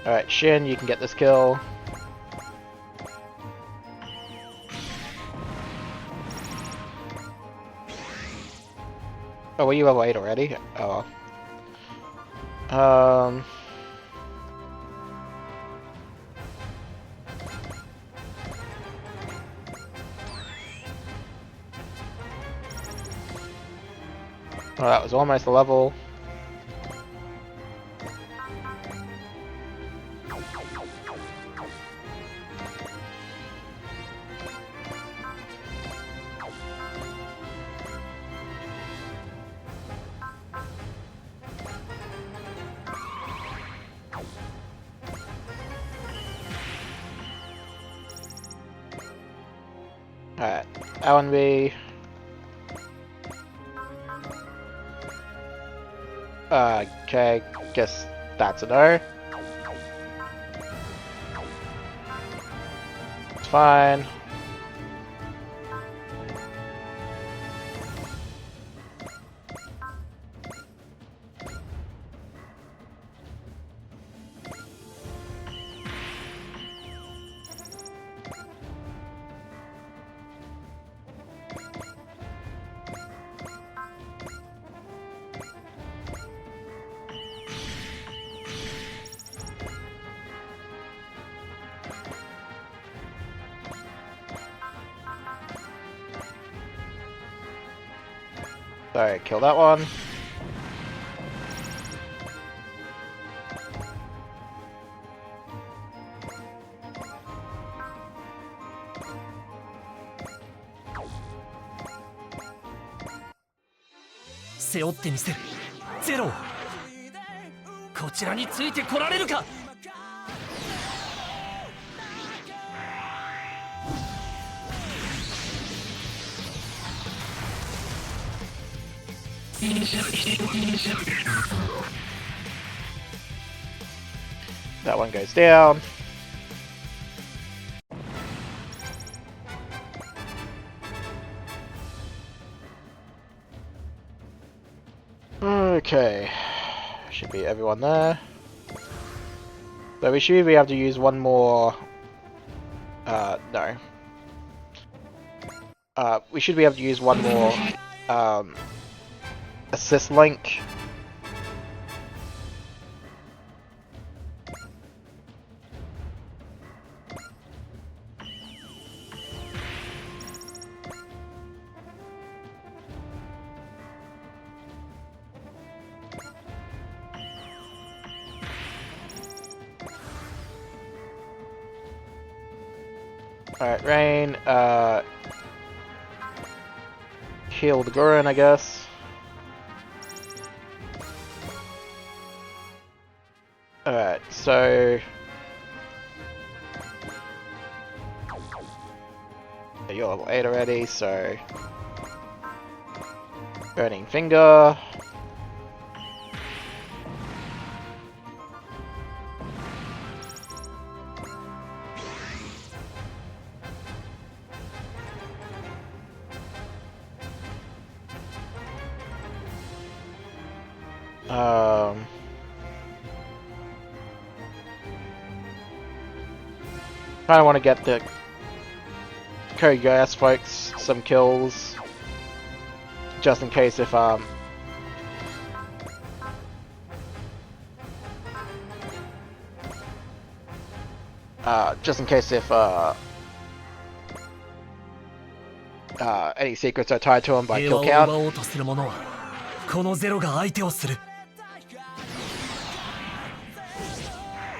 Alright, Shin, you can get this kill. Oh, were you level 8 already? Oh well. Well, that was almost a level. Alright, L&B. Okay, guess that's a no. It's fine. Sorry, kill that one. Zero. こちらについてこられるか。That one goes down. Okay, should be everyone there. So we should be able to use one more. No. We should be able to use one more assist link. Alright, Rain, heal the Gurren, I guess. Alright, so... You're level 8 already, so... Burning Finger... Kinda want to get the Kogas folks some kills, just in case if any secrets are tied to him by kill count. このゼロが相手をする。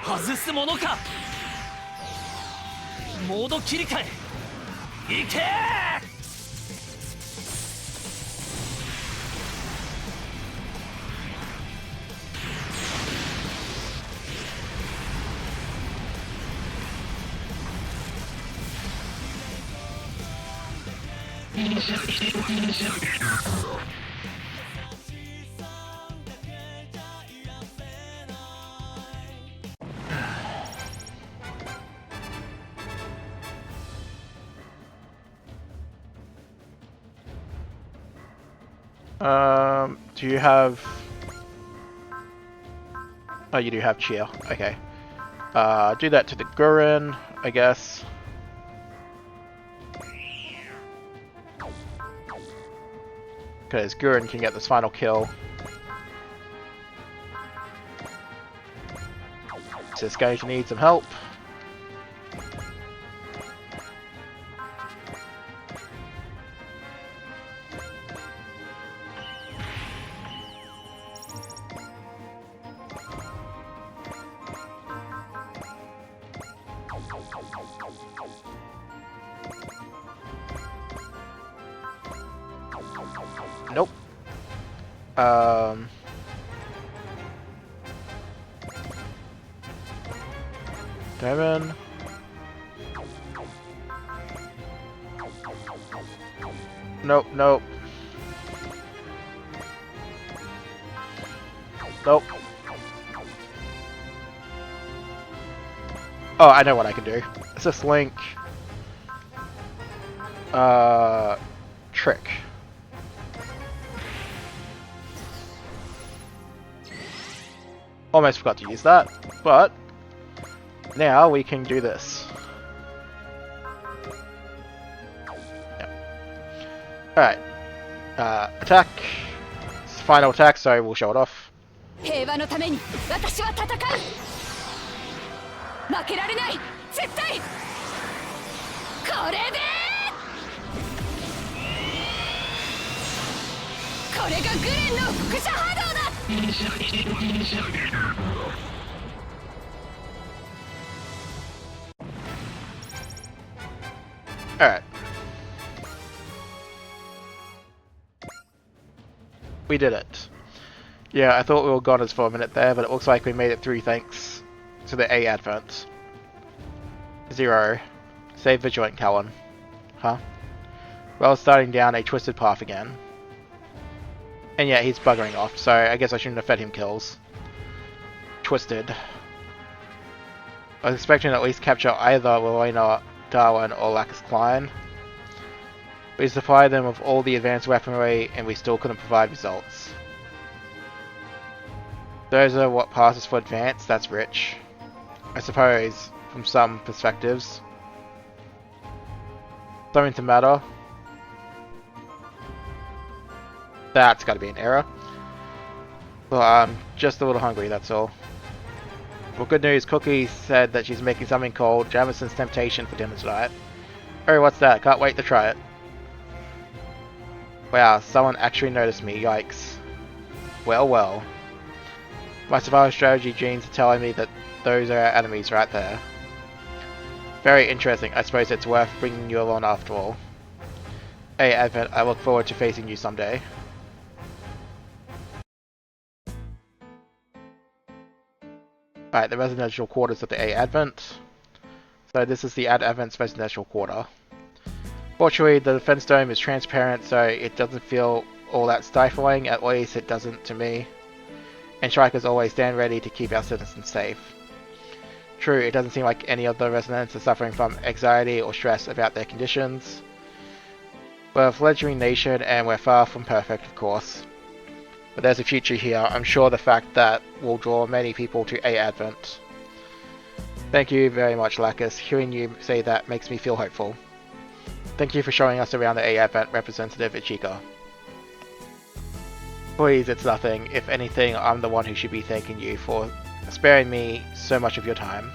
外すものか。モード切り替え。いけー。Do you have... Oh, you do have cheer. Okay. Do that to the Gurren, I guess. Because Gurren can get this final kill. So this guy needs some help. Nope. Diamond. Nope, nope. Nope. Oh, I know what I can do. Assist link. Trick. Almost forgot to use that, but now we can do this. Yep. Alright. Attack. It's the final attack, so we'll show it off. 平和のために私は戦う。負けられない、絶対。これでこれがグレンの輻射波動だ。Alright. We did it. Yeah, I thought we were goners for a minute there, but it looks like we made it through thanks to the A advent. 0. Save Vigilant Callan. Huh? Well, starting down a twisted path again. And yeah, he's buggering off, so I guess I shouldn't have fed him kills. Twisted. I was expecting to at least capture either Lorena, Darwin, or Lacus Klein. We supplied them with all the advanced weaponry, and we still couldn't provide results. Those are what passes for advanced, that's rich. I suppose, from some perspectives. Something to matter. That's gotta be an error. Well, I'm just a little hungry, that's all. Well, good news, Cookie said that she's making something called Jamison's Temptation for dinner tonight. Oh, what's that? Can't wait to try it. Wow, someone actually noticed me, yikes. Well, well. My survival strategy genes are telling me that those are our enemies right there. Very interesting, I suppose it's worth bringing you along after all. Hey Advent, I look forward to facing you someday. Alright, the residential quarters of the A Advent. So this is the Advent's residential quarter. Fortunately, the defense dome is transparent, so it doesn't feel all that stifling, at least it doesn't to me. And strikers always stand ready to keep our citizens safe. True, it doesn't seem like any of the residents are suffering from anxiety or stress about their conditions. We're a fledgling nation and we're far from perfect, of course. But there's a future here. I'm sure the fact that will draw many people to A Advent. Thank you very much, Lacus. Hearing you say that makes me feel hopeful. Thank you for showing us around the A Advent, Representative Ichika. Please, it's nothing. If anything, I'm the one who should be thanking you for sparing me so much of your time.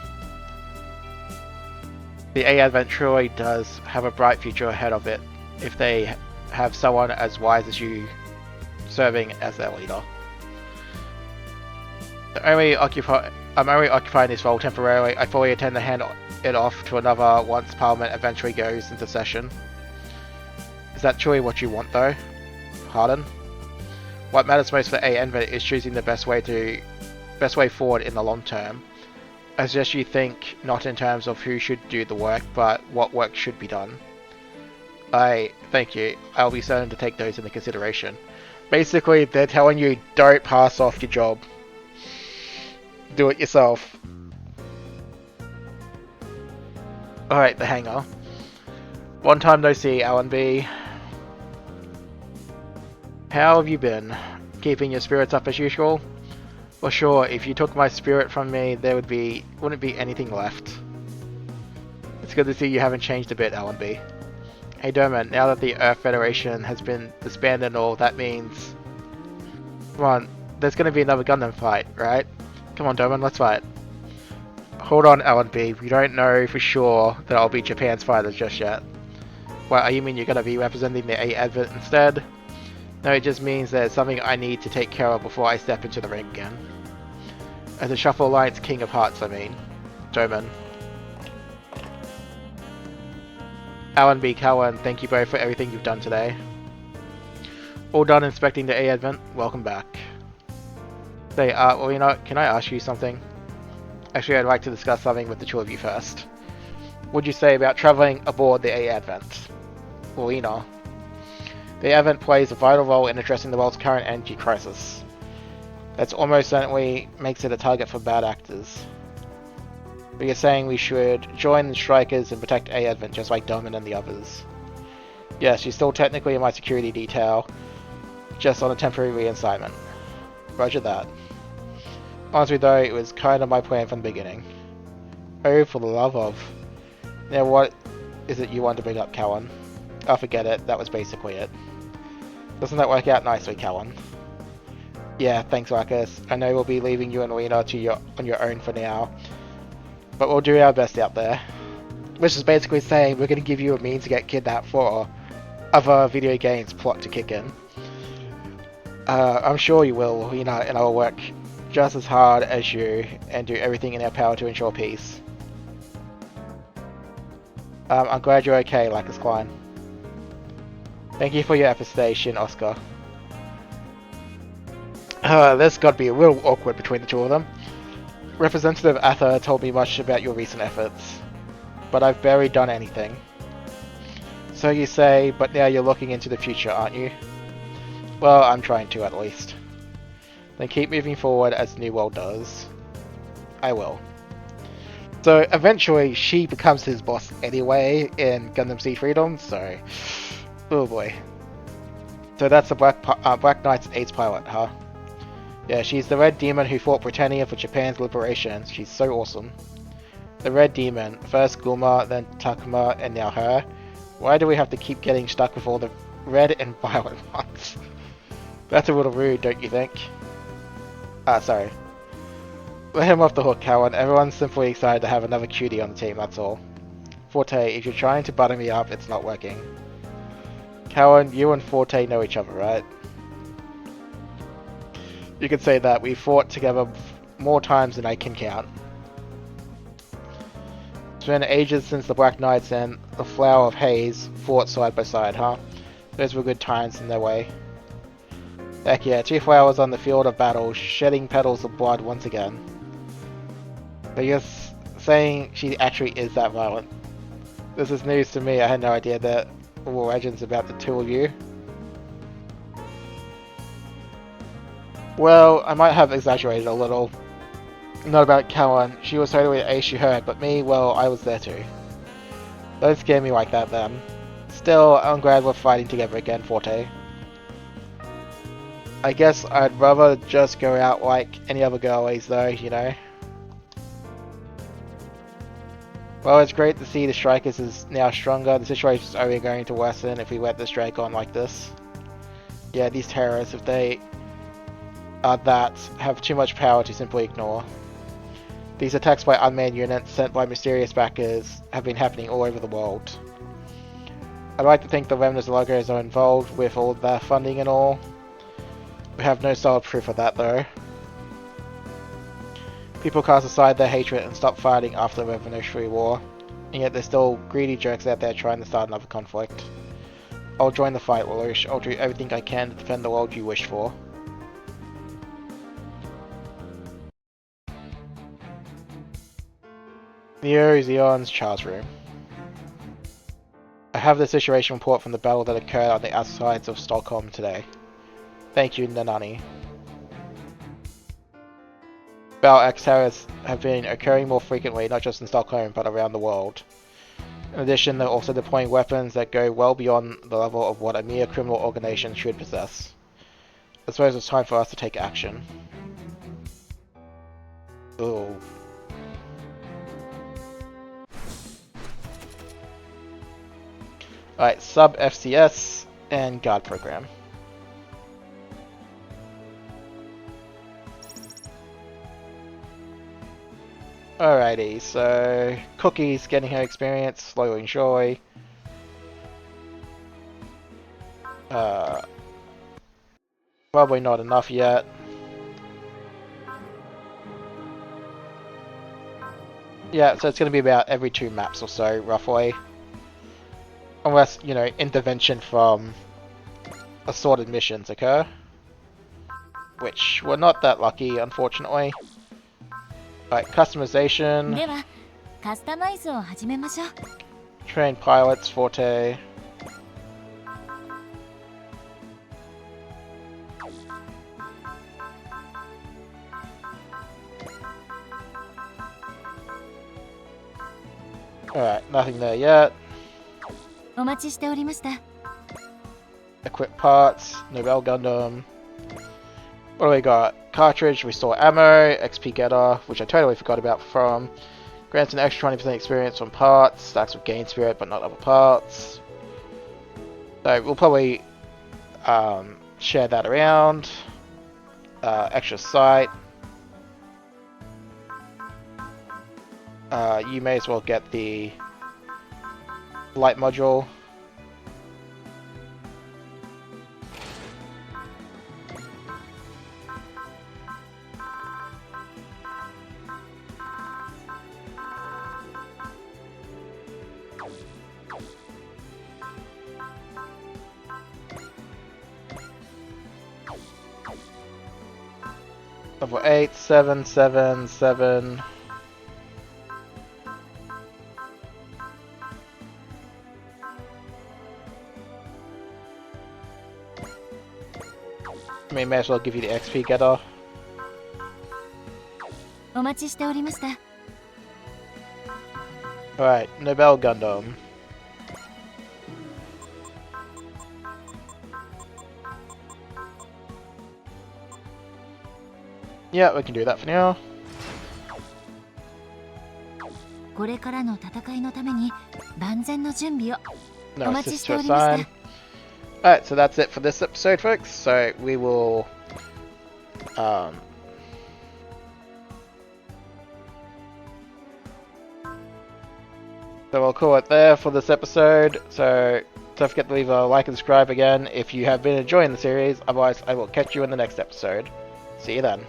The A Advent truly does have a bright future ahead of it if they have someone as wise as you serving as their leader. I'm only occupying this role temporarily. I fully intend to hand it off to another once Parliament eventually goes into session. Is that truly what you want, though? Pardon? What matters most for A Advent is choosing the best way forward in the long term. I suggest you think not in terms of who should do the work, but what work should be done. Thank you. I'll be certain to take those into consideration. Basically, they're telling you don't pass off your job. Do it yourself. Alright, the hangar. One time no see, Alan B. How have you been? Keeping your spirits up as usual? Well sure, if you took my spirit from me, there wouldn't be anything left. It's good to see you haven't changed a bit, Alan B. Hey Dermot, now that the Earth Federation has been disbanded and all, that means... Come on, there's gonna be another Gundam fight, right? Come on Dermot, let's fight. Hold on, Alan B, we don't know for sure that I'll be Japan's fighter just yet. What, you mean you're gonna be representing the A Advent instead? No, it just means there's something I need to take care of before I step into the ring again. As a Shuffle Alliance King of Hearts, I mean. Doman. Alan B. Cowan, thank you both for everything you've done today. All done inspecting the A advent? Welcome back. Say, well, you know, can I ask you something? Actually, I'd like to discuss something with the two of you first. What'd you say about traveling aboard the A advent? Well, you know. The advent plays a vital role in addressing the world's current energy crisis. That's almost certainly makes it a target for bad actors. But you're saying we should join the strikers and protect A advent just like Domin and the others. Yes, she's still technically in my security detail, just on a temporary reassignment. Roger that. Honestly though, it was kind of my plan from the beginning. Oh, for the love of... Now what is it you want to bring up, Callan? Oh, forget it, that was basically it. Doesn't that work out nicely, Callan? Yeah, thanks Marcus. I know we'll be leaving you and Lena on your own for now. But we'll do our best out there. Which is basically saying we're going to give you a means to get kidnapped for other video games plot to kick in. I'm sure you will, you know, and I will work just as hard as you and do everything in our power to ensure peace. I'm glad you're okay, Lacus Klein. Thank you for your attestation, Oscar. There's got to be a little awkward between the two of them. Representative Atha told me much about your recent efforts, but I've barely done anything. So you say, but now you're looking into the future, aren't you? Well, I'm trying to at least. Then keep moving forward as the new world does. I will. So eventually she becomes his boss anyway in Gundam Seed Freedom, so... Oh boy. So that's the Black Knight's ace pilot, huh? Yeah, she's the Red Demon who fought Britannia for Japan's liberation. She's so awesome. The Red Demon. First Guma, then Takuma, and now her. Why do we have to keep getting stuck with all the red and violet ones? That's a little rude, don't you think? Sorry. Let him off the hook, Cowan. Everyone's simply excited to have another cutie on the team, that's all. Forte, if you're trying to butter me up, it's not working. Cowan, you and Forte know each other, right? You could say that. We fought together more times than I can count. It's been ages since the Black Knights and the Flower of Haze fought side by side, huh? Those were good times in their way. Heck yeah, two flowers on the field of battle, shedding petals of blood once again. But you're saying she actually is that violent. This is news to me. I had no idea that there were legends about the two of you. Well, I might have exaggerated a little. Not about Callan. She was totally the ace she heard, but me, well, I was there too. Don't scare me like that then. Still, I'm glad we're fighting together again, Forte. I guess I'd rather just go out like any other girlies though, you know. Well, it's great to see the Strikers is now stronger. The situation's only going to worsen if we let this drag on like this. Yeah, these terrorists, if they are that, have too much power to simply ignore. These attacks by unmanned units sent by mysterious backers have been happening all over the world. I'd like to think the remnants of Logos are involved with all their funding and all. We have no solid proof of that though. People cast aside their hatred and stop fighting after the Revolutionary War, and yet there's still greedy jerks out there trying to start another conflict. I'll join the fight, Lelouch. I'll do everything I can to defend the world you wish for. Neo Zeon's Char's room. I have the situation report from the battle that occurred on the outsides of Stockholm today. Thank you, Nanani. Battle X have been occurring more frequently, not just in Stockholm, but around the world. In addition, they're also deploying weapons that go well beyond the level of what a mere criminal organization should possess. I suppose it's time for us to take action. Ooh. Alright, sub FCS and guard program. Alrighty, so Cookie's getting her experience, slowly enjoy. Probably not enough yet. Yeah, so it's going to be about every 2 maps or so, roughly. Unless, you know, intervention from assorted missions occur, which we're not that lucky, unfortunately. Alright, customization, ではカスタマイズを始めましょう。 train pilots, Forte. Alright, nothing there yet. お待ちしておりました。 Equip parts, Nobel Gundam. What do we got? Cartridge, restore ammo, XP getter, which I totally forgot about from. Grants an extra 20% experience from parts, stacks with gain spirit but not other parts. So we'll probably share that around. Extra sight. You may as well get the light module. Level 8, 7, 7, 7. I mean, may as well give you the XP getter. お待ちしておりました。 Alright, Nobel Gundam. Yeah, we can do that for now. これからの戦いのために万全の準備を。 No お待ち assist して to おりました。 assign. Alright, so that's it for this episode, folks. So we will so we'll call it there for this episode. So don't forget to leave a like and subscribe again if you have been enjoying the series. Otherwise, I will catch you in the next episode. See you then.